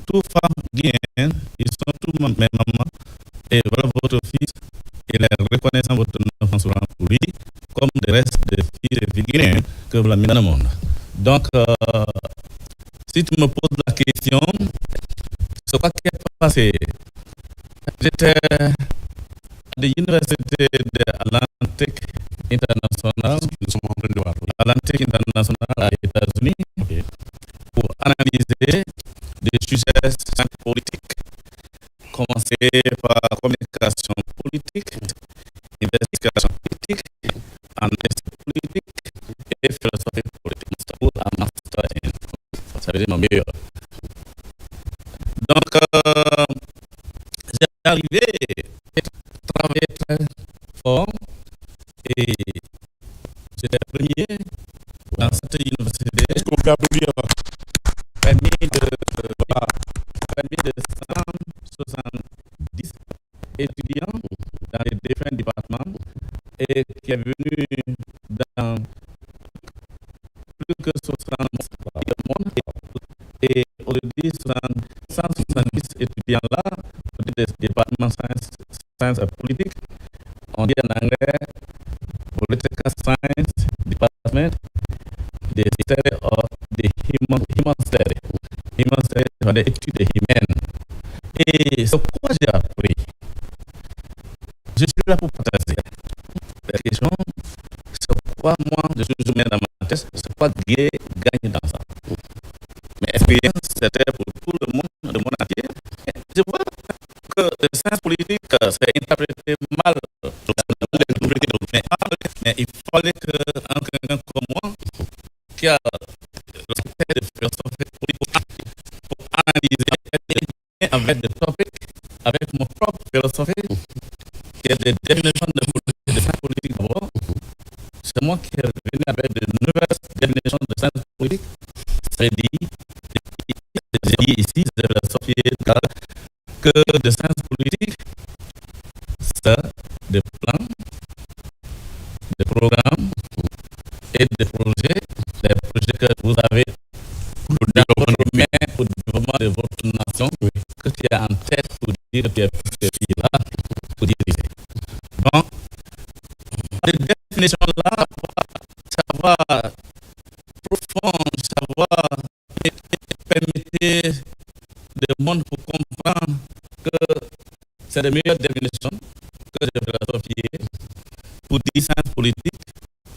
toutes femmes guinéennes, ils sont tous mes mamans. Et voilà votre fils, il est reconnaissant votre enfance pour lui, comme le reste des filles et filles guinéennes que vous l'avez mis dans le monde. Donc, si tu me poses la question, c'est quoi qui est passé? J'étais à l'université d'Atlantic International, Atlantic International aux États-Unis, pour analyser des sujets politiques. Commencer par communication politique, investigation politique, analyse politique et philosophie politique. Pour un master, ça veut dire mon meilleur. Donc, j'ai arrivé à travailler très fort et j'étais premier dans cette université. Est-ce qu'on peut applaudir Parmi de 170 étudiants dans les différents départements et qui est venu dans plus que 60 monde. Et aujourd'hui, 170 étudiants là, des départements sciences et politique, on dit en anglais political science department, des studies of the human study. Human study, c'est des études humaines. Et c'est quoi j'ai appris. Je suis là pour partager. La question, c'est quoi moi, je suis mets dans ma tête, c'est quoi gagner dans ça. Mais expérience, c'était pour tout le monde entier. Et je vois que le science politique, c'est interprété mal. Mais il fallait que quelqu'un comme moi, qui a respect de philosophie politique, pour analyser avec des topics, avec mon propre philosophie, qui est des définitions de science politique d'abord. C'est moi qui est venu avec de nouvelles définitions de science politique. C'est dit, j'ai dit ici, c'est philosophie que de science politique, c'est des plans, des programmes et des projets que vous avez pour le développement de votre nation, que tu as en tête pour dire que tu es là, pour diriger. Donc, cette définition-là, savoir profond, savoir permettre le monde pour comprendre que c'est la meilleure définition que je vais associer pour dire science politique,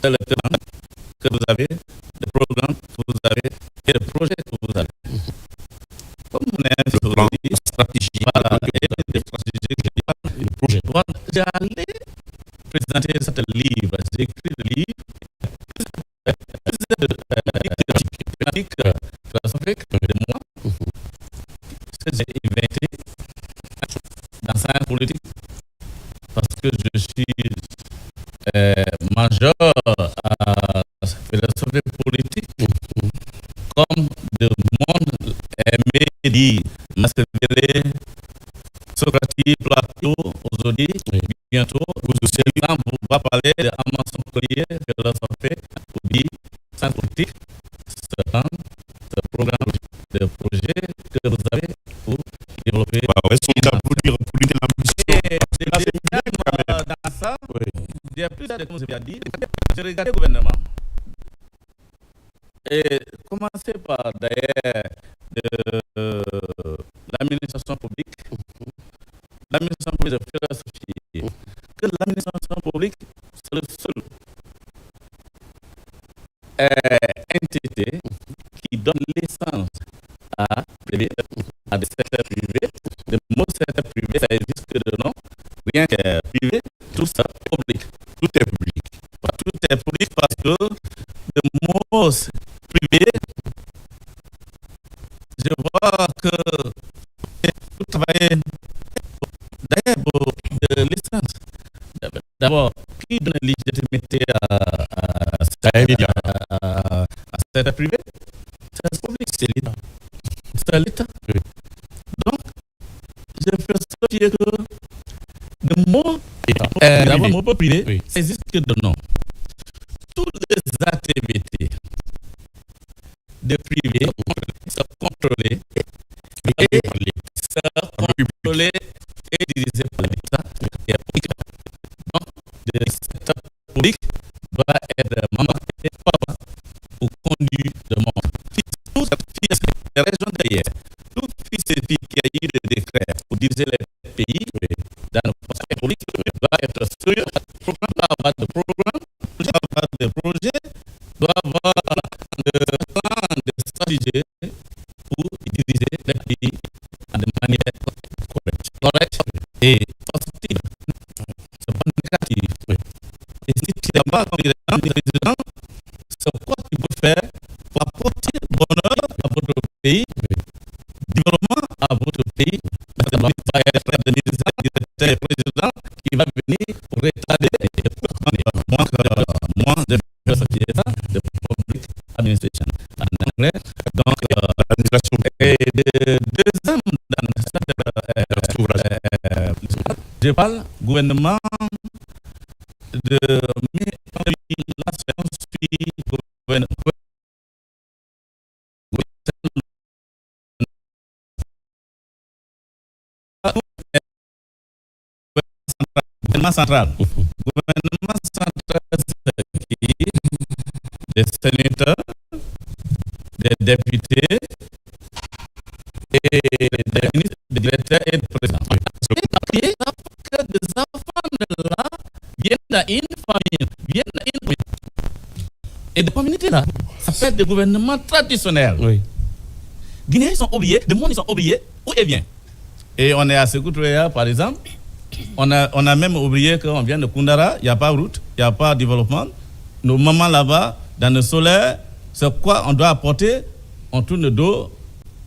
c'est le plan que vous avez, le programme que vous avez et le projet que vous avez. Comme on est le plan, la stratégie, voilà, et les stratégies, le projet. J'ai allé présenter ce livre, j'ai écrit le livre, philosophique de moi, que j'ai inventé dans science politique parce que je suis major à philosophie politique, comme le monde aimé dire Machiavelli, Socrates, Platon, aujourd'hui, bientôt, on va parler de Amazon Collier, philosophie pour dire science politique, ce programme de projet que vous avez pour développer. Est-ce qu'on peut applaudir pour l'ambition? Dans ça, j'ai j'ai plusieurs comme je viens de dire, j'ai regardé le gouvernement. Et commencer par d'ailleurs l'administration publique. L'administration publique de philosophie. Que l'administration publique, c'est le seul entité qui donne l'essence à des secteurs privés. Le mot secteur privé, ça existe que de nom. Rien que privé, tout ça public. Tout est public. Tout est public parce que le mot privé, je vois que tout travailler d'ailleurs de l'essence. D'abord, qui donne légitimité à secteur privé? C'est le public, c'est l'État. C'est l'État. Oui. Donc, je fais sortir que le mot d'abord, le mot privé, oui, ça existe que de nom. Toutes les activités de privé sont contrôlées et dirigées par l'État. Donc, le secteur public doit être mandaté pour conduire le monde. Tout fils des régions derrière, tout fils et filles qui a eu le décret pour diriger les pays dans le conseil public doit être sérieux, doit avoir de programmes, doit avoir de projets, doit avoir de plans, de stratégies pour diriger les pays de manière correcte et positive. C'est pas négatif. Et si tu n'es pas comme président, c'est quoi tu peux faire pour apporter bonheur à votre pays, développement à votre pays. Parce que pas être de directeur président qui va venir pour retarder moins de philosophie de public administration en anglais. Donc, l'administration est de deuxième je parle gouvernement de la science gouvernement central. Gouvernement central, c'est des sénateurs, des députés et des ministres, des directeurs et des présidents. Et que des enfants de là viennent dans une famille, viennent dans une communauté. Et des communautés là, ça fait des gouvernements traditionnels. Oui. Guinéens ils sont oubliés, le monde ils sont oubliés, où est bien. Et on est à Sékou-Touré, par exemple. On a même oublié qu'on vient de Koundara, il n'y a pas de route, il n'y a pas de développement. Nos mamans là-bas, dans le solaire, c'est quoi on doit apporter? On tourne le dos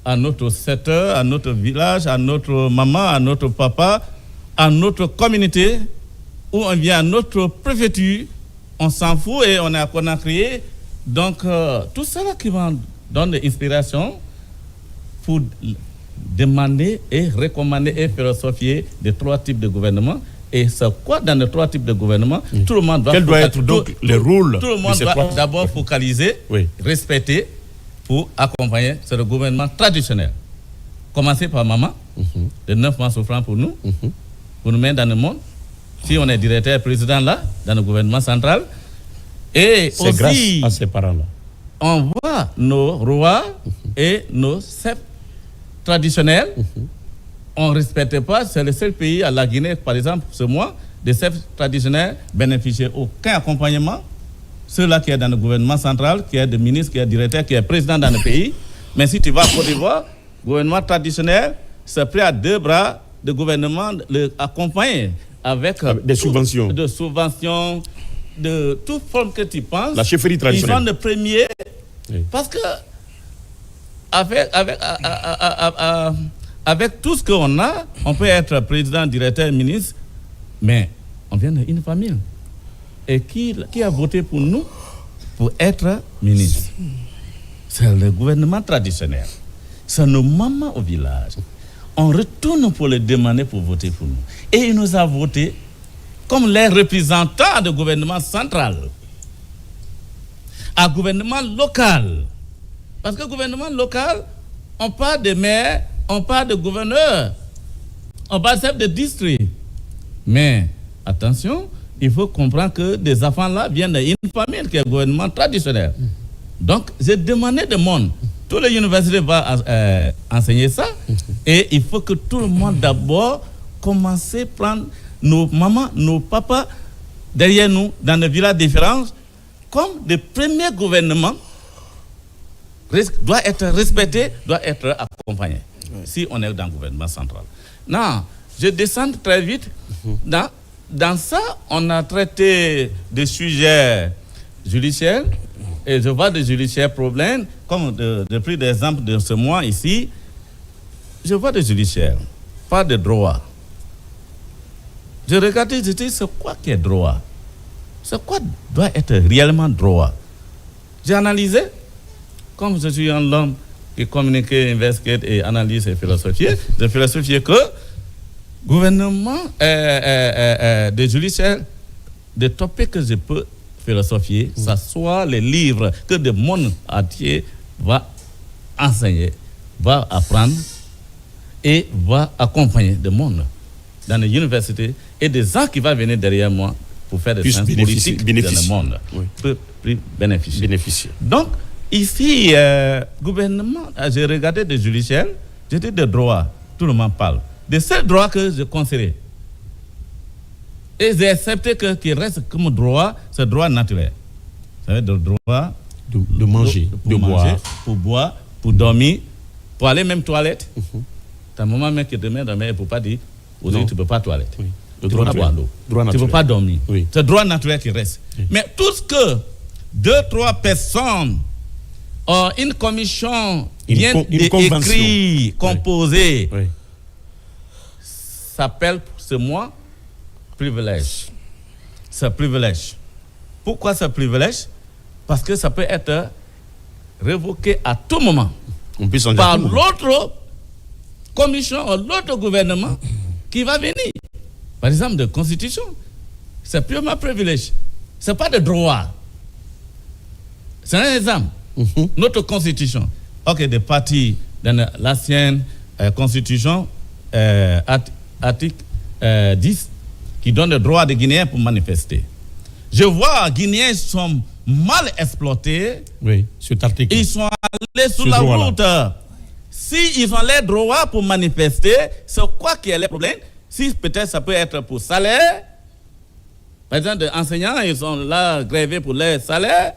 à notre secteur, à notre village, à notre maman, à notre papa, à notre communauté, où on vient à notre préfecture, on s'en fout et on a créé. Donc, tout cela qui va donner l'inspiration pour demander et recommander et philosophier des trois types de gouvernement. Et c'est quoi dans les trois types de gouvernement? Tout le monde doit... Quel doit être donc les rôles? Tout le monde doit d'abord focaliser, respecter pour accompagner ce gouvernement traditionnel. Commencer par maman, de 9 mois souffrant pour nous mettre dans le monde. Si on est directeur président là, dans le gouvernement central, et c'est aussi, grâce à ces parents-là. On voit nos rois et nos chefs traditionnels. On ne respecte pas, c'est le seul pays à la Guinée, par exemple, ce mois, des chefs traditionnels bénéficient aucun accompagnement. Ceux-là qui est dans le gouvernement central, qui est de ministre, qui est directeur, qui est président dans le pays. Mais si tu vas à Côte d'Ivoire, gouvernement traditionnel, c'est prêt à 2 bras de gouvernement accompagné avec des subventions. De subventions, de toute forme que tu penses. La chefferie traditionnelle. Ils sont les premiers. Oui. Parce que avec tout ce qu'on a, on peut être président, directeur, ministre, mais on vient d'une famille. Et qui a voté pour nous pour être ministre? C'est le gouvernement traditionnel. C'est nos mamans au village. On retourne pour les demander pour voter pour nous. Et il nous a voté comme les représentants du gouvernement central. À gouvernement local. Parce que gouvernement local, on parle de maire, on parle de gouverneur, on parle de chef de district. Mais attention, il faut comprendre que des enfants-là viennent d'une famille qui est gouvernement traditionnel. Donc, j'ai demandé de monde. Toutes les universités vont enseigner ça. Et il faut que tout le monde d'abord commence à prendre nos mamans, nos papas derrière nous, dans des villages différents, comme des premiers gouvernements doit être respecté, doit être accompagné. Si on est dans le gouvernement central. Non, je descends très vite. Dans ça, on a traité des sujets judiciaires. Et je vois des judiciaires problèmes, comme depuis l'exemple de ce mois ici, je vois des judiciaires, pas de droit. Je regardais, je dis, c'est quoi qui est droit? C'est quoi doit être réellement droit? J'ai analysé, comme je suis un homme qui communique, investigate et analyse et philosophie, j'ai philosophié que gouvernement des judiciaires, des topics que je peux philosophier, ça soit les livres que le monde entier va enseigner, va apprendre et va accompagner le monde dans les universités et des gens qui vont venir derrière moi pour faire des sciences politiques dans le monde. Peut bénéficier. Donc, ici, gouvernement, j'ai regardé des judiciaires, j'ai dit des droits, tout le monde parle. Des seuls droits que je conseillerais. Et j'ai accepté qu'il reste comme droit, c'est droit naturel. Ça veut dire le droit de manger, de boire, pour dormir, pour aller même toilette. Ta maman même qui te met dans la main, elle ne peut pas dire, aujourd'hui tu ne peux pas toilette. Oui. Tu ne peux pas boire l'eau. Tu ne peux pas dormir. Oui. C'est droit naturel qui reste. Oui. Mais tout ce que 2-3 personnes, une commission vient d'écrire, composée, s'appelle ce mois privilège. C'est privilège. Pourquoi ce privilège? Parce que ça peut être révoqué à tout moment par l'autre commission ou l'autre gouvernement qui va venir. Par exemple, de constitution, c'est purement privilège. Ce n'est pas de droit. C'est un exemple. Notre constitution, des partis dans l'ancienne constitution, article 10, qui donne le droit des Guinéens pour manifester. Je vois Guinéens sont mal exploités. Oui, cet article. Ils sont allés sur la route. S'ils ont les droits pour manifester, c'est quoi qui est le problème? Si peut-être ça peut être pour salaire. Par exemple, les enseignants, ils sont là grévés pour les salaires.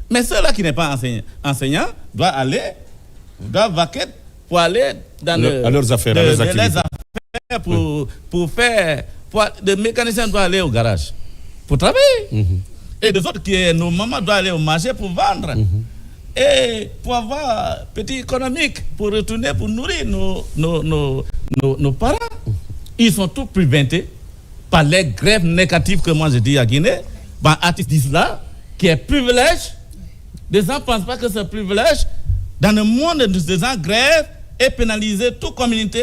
Mais ceux-là qui n'est pas enseignants doivent vaquer pour aller dans à leurs affaires, à leurs activités. Pour faire... Les mécaniciens doivent aller au garage pour travailler. Et les autres, nos mamans doivent aller au marché pour vendre. Et pour avoir petit économique, pour retourner, pour nourrir nos parents. Ils sont tous préventés par les grèves négatives que moi je dis à Guinée. Artistes disent là, qui est privilège. Les gens ne pensent pas que c'est privilège. Dans le monde des gens grève et pénaliser toute communauté.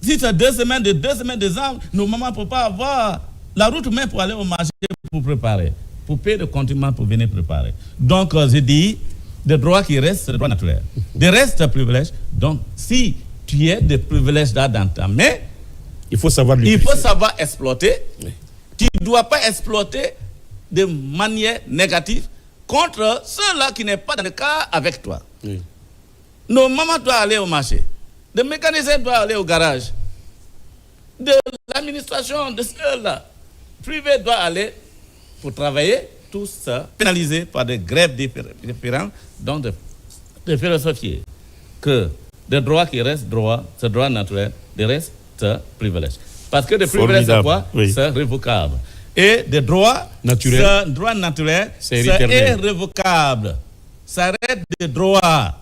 Si c'est 2 semaines, des ans, nos mamans ne peuvent pas avoir la route même pour aller au marché pour préparer, pour payer le condiment pour venir préparer. Donc, je dis, des droits qui restent, c'est le droit naturel. Des restes privilèges. Donc, si tu as des privilèges là dans ta main, il faut savoir exploiter. Oui. Tu ne dois pas exploiter de manière négative contre ceux-là qui n'est pas dans le cas avec toi. Oui. Nos mamans doivent aller au marché. Les mécaniciens doivent aller au garage. De l'administration de ceux-là, privés doivent aller pour travailler, tout ça pénalisé par des grèves différentes, donc de philosophier que des droits qui restent droits, c'est droit naturel, des restes c'est privilège. Parce que des privilèges c'est quoi? Oui. C'est révocable. Et des droits naturels, c'est droit naturel, c'est irrévocable. Ça reste des droits,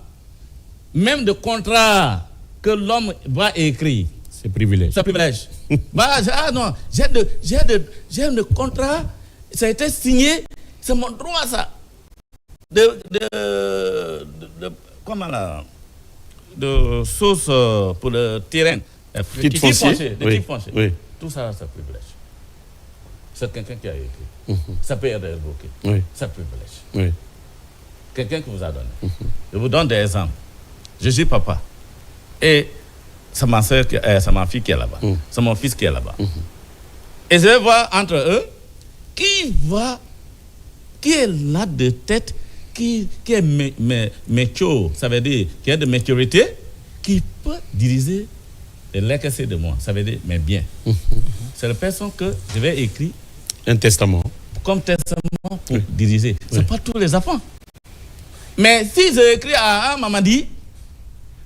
même de contrats que l'homme va écrire. C'est privilège. C'est privilège. Non, j'ai un contrat, ça a été signé, c'est mon droit ça. Comment là? De source pour le terrain. Petit foncier. Oui. Tout ça, c'est privilège. C'est quelqu'un qui a écrit. Ça peut être évoqué. Oui. C'est privilège. Oui. Quelqu'un qui vous a donné. Je vous donne des exemples. Je suis papa. Et c'est ma soeur, c'est ma fille qui est là-bas. C'est mon fils qui est là-bas. Et je vais voir entre eux, qui est là de tête, qui est mature, ça veut dire qui est de maturité, qui peut diriger le legacy de moi, ça veut dire mes biens. C'est la personne que je vais écrire un testament. Comme testament pour diriger. Ce n'est pas tous les enfants. Mais si j'ai écrit à un Mamadi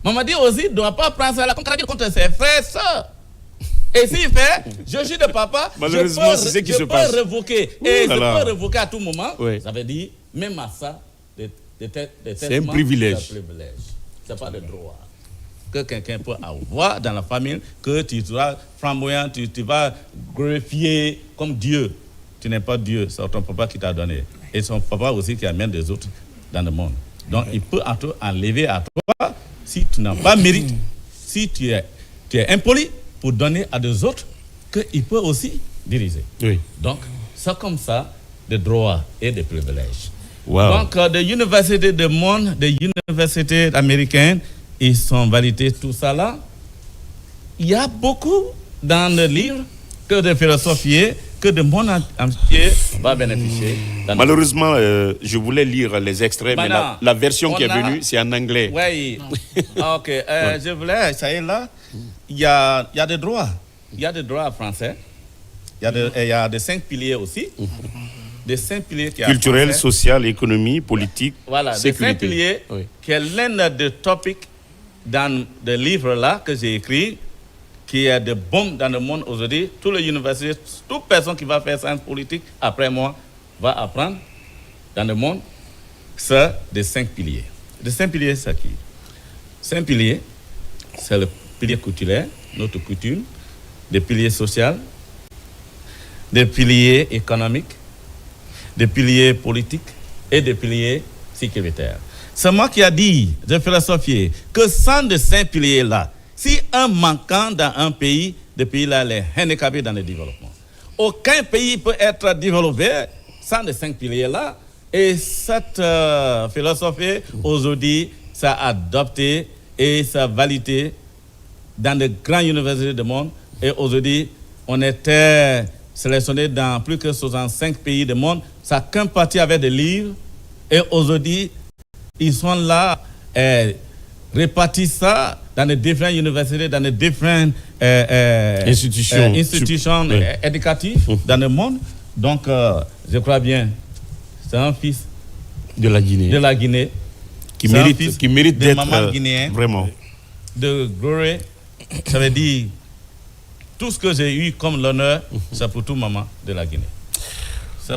aussi ne doit pas prendre ça contre ses frères et sœurs. Et s'il fait, je suis de papa, malheureusement, c'est ce qui se passe. Revoquer. Et je peux revoquer à tout moment. Ça veut dire, même à ça, c'est un privilège. Ce n'est pas le droit que quelqu'un peut avoir dans la famille, que tu seras flamboyant, tu vas glorifier comme Dieu. Tu n'es pas Dieu, c'est ton papa qui t'a donné. Et son papa aussi qui amène des autres dans le monde. Donc, il peut enlever à toi si tu n'as pas mérite, si tu es impoli pour donner à des autres, qu'il peut aussi diriger. Donc, c'est comme ça, des droits et des privilèges. Donc, des universités du monde, des universités américaines, ils sont validés tout ça là. Il y a beaucoup dans le livre que des philosophies, que le monde entier va bénéficier. Malheureusement, je voulais lire les extraits, mais la version qui est venue, c'est en anglais. Oui. Ok. Je voulais, ça y est là, il y a des droits. Il y a des droits français. Il y a des 5 piliers aussi. Des 5 piliers qui culturel, social, économie, politique, voilà, sécurité. Des 5 piliers qui est l'un des topics dans le livre là que j'ai écrit, qui est de bombe dans le monde aujourd'hui. Toutes les universités, toute personne qui va faire sciences politiques après moi va apprendre dans le monde, c'est des 5 piliers. Les 5 piliers, c'est qui? 5 piliers, c'est le pilier culturel, notre coutume, des piliers sociaux, des piliers économiques, des piliers politiques et des piliers sécuritaires. C'est moi qui ai dit, de philosophier, que sans de ces piliers-là, si un manquant dans un pays, le pays-là est handicapé dans le développement. Aucun pays peut être développé sans les 5 piliers-là. Et cette philosophie, aujourd'hui, ça a adopté et ça a validé dans de grandes universités du monde. Et aujourd'hui, on était sélectionné dans plus que 65 pays du monde. Chacun parti avec des livres. Et aujourd'hui, ils sont là, répartis ça dans les différentes universités, dans les différentes institutions éducatives dans le monde. Donc, je crois bien, c'est un fils de la Guinée, qui mérite d'être vraiment de gloire. Ça veut dire tout ce que j'ai eu comme l'honneur, c'est pour tout maman de la Guinée.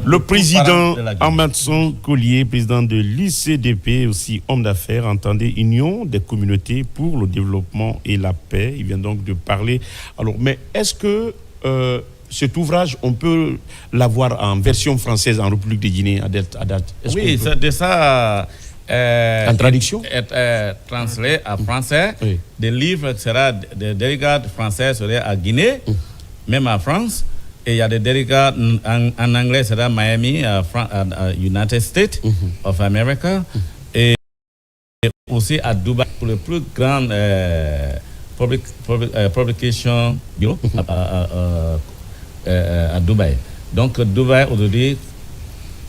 Le président Amadson Collier, président de l'UCDP, aussi homme d'affaires, entendait Union des communautés pour le développement et la paix. Il vient donc de parler. Alors, mais est-ce que cet ouvrage, on peut l'avoir en version française en République de Guinée à date? Oui, c'est de ça. En traduction? Translé en français. Oui. Des livres sera des délégats français seraient à Guinée, même en France. Et il y a des délégats en anglais, c'est à Miami, à United States of America, et aussi à Dubaï pour le plus grand publication bureau à Dubaï. Donc Dubaï aujourd'hui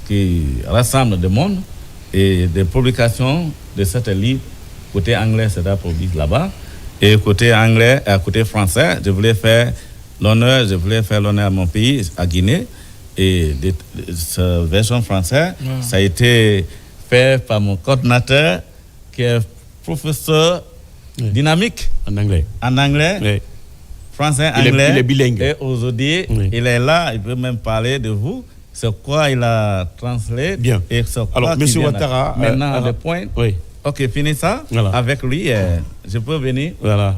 qui rassemble le monde et des publications de cette livre côté anglais sera produit là-bas et côté anglais, côté français, je voulais faire l'honneur à mon pays, à Guinée, et cette version française, ça a été fait par mon coordinateur, qui est professeur dynamique. En anglais. Français, anglais. Il est bilingue. Et aujourd'hui, il est là, il peut même parler de vous. C'est quoi il a translé. Bien. Et alors, M. Ouattara. Maintenant, le point. Oui. Ok, finis ça. Voilà. Avec lui, je peux venir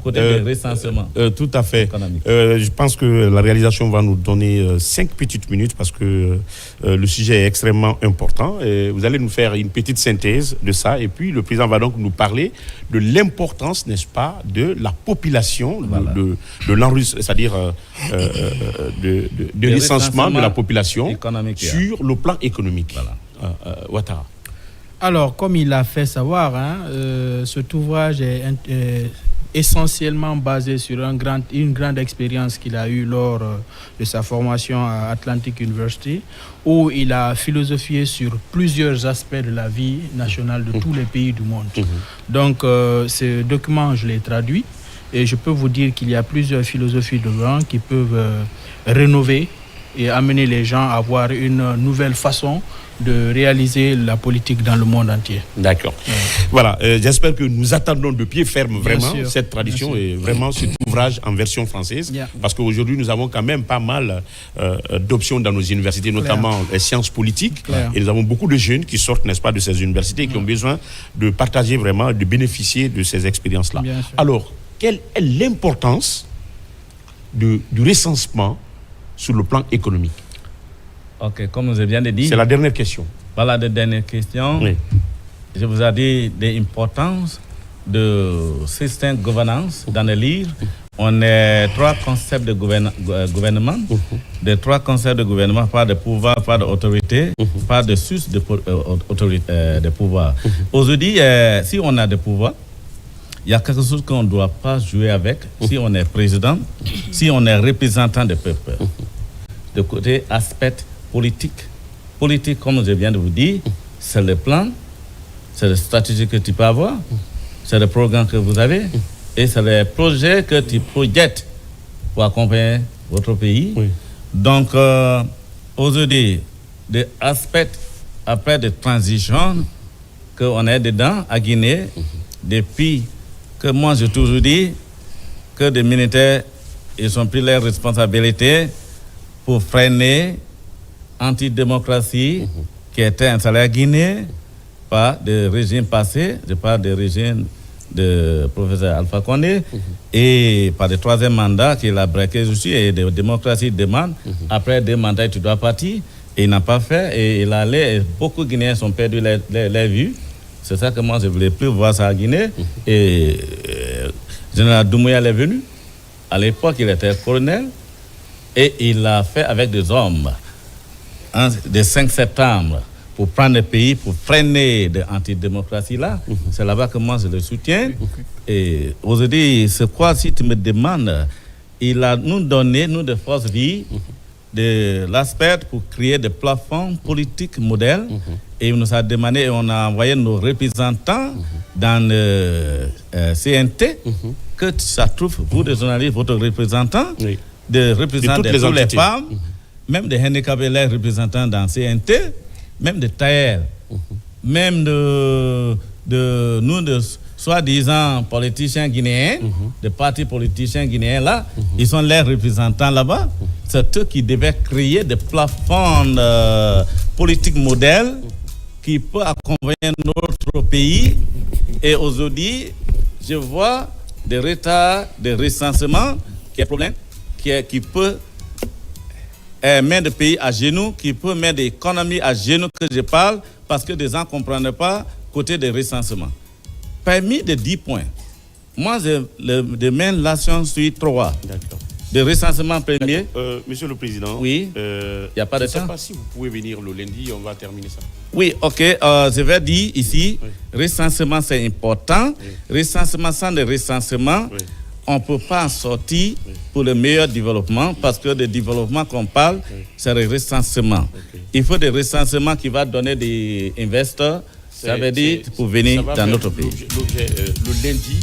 côté de recensement. Tout à fait. Je pense que la réalisation va nous donner 5 petites minutes parce que le sujet est extrêmement important. Et vous allez nous faire une petite synthèse de ça. Et puis, le président va donc nous parler de l'importance, n'est-ce pas, de la population, de l'enregistrement, c'est-à-dire de recensement de la population sur le plan économique. Voilà. Ouattara. Alors, comme il l'a fait savoir, cet ouvrage essentiellement basé sur une grande expérience qu'il a eue lors de sa formation à Atlantic University, où il a philosophié sur plusieurs aspects de la vie nationale de tous les pays du monde. Donc, ce document, je l'ai traduit et je peux vous dire qu'il y a plusieurs philosophies dedans qui peuvent rénover et amener les gens à avoir une nouvelle façon de réaliser la politique dans le monde entier. D'accord. Voilà, j'espère que nous attendons de pied ferme vraiment cette tradition et vraiment cet ouvrage en version française, parce qu'aujourd'hui nous avons quand même pas mal d'options dans nos universités, notamment les sciences politiques, et nous avons beaucoup de jeunes qui sortent, n'est-ce pas, de ces universités et qui ont besoin de partager vraiment, de bénéficier de ces expériences-là. Alors, quelle est l'importance du recensement sur le plan économique? Ok, comme je viens de dire. C'est la dernière question. Voilà la dernière question. Oui. Je vous ai dit l'importance de système de gouvernance dans le livre. On a 3 concepts de gouvernement. Des 3 concepts de gouvernement, pas de pouvoir, pas d'autorité, pas de source de pouvoir. Aujourd'hui, si on a de pouvoir, il y a quelque chose qu'on ne doit pas jouer avec. Si on est président, si on est représentant du peuple. De côté aspect politique. Politique, comme je viens de vous dire, c'est le plan, c'est la stratégie que tu peux avoir, c'est le programme que vous avez, et c'est le projet que tu projettes pour accompagner votre pays. Donc, aujourd'hui, des aspects après de transition qu'on est dedans à Guinée, depuis que moi j'ai toujours dit que des militaires, ils ont pris leurs responsabilités pour freiner l'antidémocratie qui était installée à Guinée par des régimes passés, je parle des régimes de professeur Alpha Condé, et par le 3e mandat qu'il a braqué aussi, et la démocratie demande, après 2 mandats tu dois partir, et il n'a pas fait, et il allait, et beaucoup de Guinéens ont perdu les vues. C'est ça que moi je ne voulais plus voir ça à Guinée, et général Doumbouya est venu, à l'époque il était colonel, et il l'a fait avec des hommes, le 5 septembre, pour prendre le pays, pour freiner l'antidémocratie là. C'est là-bas que moi je le soutiens. Et aujourd'hui, c'est quoi, si tu me demandes, il a nous donné, nous de force vie, de l'aspect pour créer des plateformes politiques modèles. Et il nous a demandé, et on a envoyé nos représentants dans le CNT, que ça trouve, vous les journalistes, votre représentant, de représenter toutes les femmes, même des handicapés, les représentants dans CNT, même de Taïr, même de nous, de soi-disant politiciens guinéens, des partis politiciens guinéens là, ils sont les représentants là-bas. C'est eux qui devaient créer des plateformes politiques modèles qui peuvent accompagner notre pays. Et aujourd'hui, je vois des retards de recensement, qui est un problème, qui peut mettre le pays à genoux, qui peut mettre l'économie à genoux, que je parle, parce que les gens ne comprennent pas côté des recensements. Parmi les 10 points, moi, je mène l'action sur 3. D'accord. De recensement premier. Monsieur le Président, oui, il n'y a pas de temps. Je ne sais pas si vous pouvez venir le lundi, on va terminer ça. Oui, ok. Je vais dire ici, recensement c'est important. Recensement, sans le recensement, on ne peut pas en sortir pour le meilleur développement, parce que le développement qu'on parle, c'est le recensement. Il faut des recensements qui vont donner des investisseurs. Ça veut dire pour venir dans notre pays. Le lundi,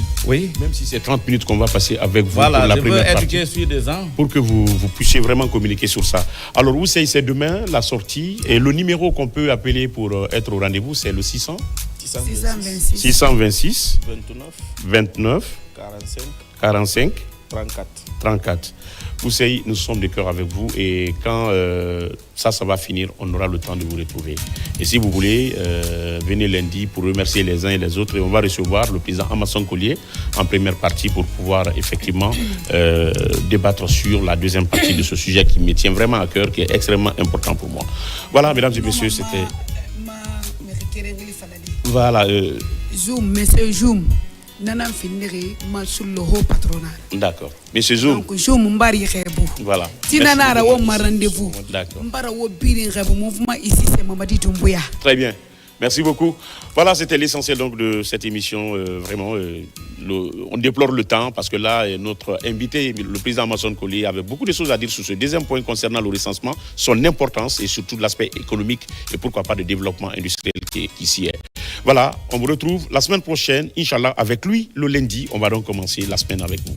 même si c'est 30 minutes qu'on va passer avec vous pour la première partie, sur des ans. pour que vous puissiez vraiment communiquer sur ça. Alors, vous savez, c'est demain la sortie, et le numéro qu'on peut appeler pour être au rendez-vous, c'est le 626 29 45 34. Vous savez, nous sommes de cœur avec vous, et quand ça va finir, on aura le temps de vous retrouver. Et si vous voulez, venez lundi pour remercier les uns et les autres, et on va recevoir le président Amason Collier en première partie pour pouvoir effectivement débattre sur la deuxième partie de ce sujet qui me tient vraiment à cœur, qui est extrêmement important pour moi. Voilà, mesdames et messieurs, c'était... Voilà. Zoom, monsieur Zoom. Nanam finiri sur le haut patronal. D'accord. Monsieur Zoom. Donc Zoom mbari rebu. Voilà. Tinanara wo rendez-vous. D'accord. Mbara wo biri rebu mouvement ici c'est Mamadi Doumbouya. Très bien. Merci beaucoup. Voilà, c'était l'essentiel donc de cette émission. Vraiment, on déplore le temps parce que là, notre invité, le président Amason Collier, avait beaucoup de choses à dire sur ce deuxième point concernant le recensement, son importance et surtout l'aspect économique et pourquoi pas de développement industriel qui ici est. Voilà, on vous retrouve la semaine prochaine, Inch'Allah, avec lui le lundi. On va donc commencer la semaine avec nous.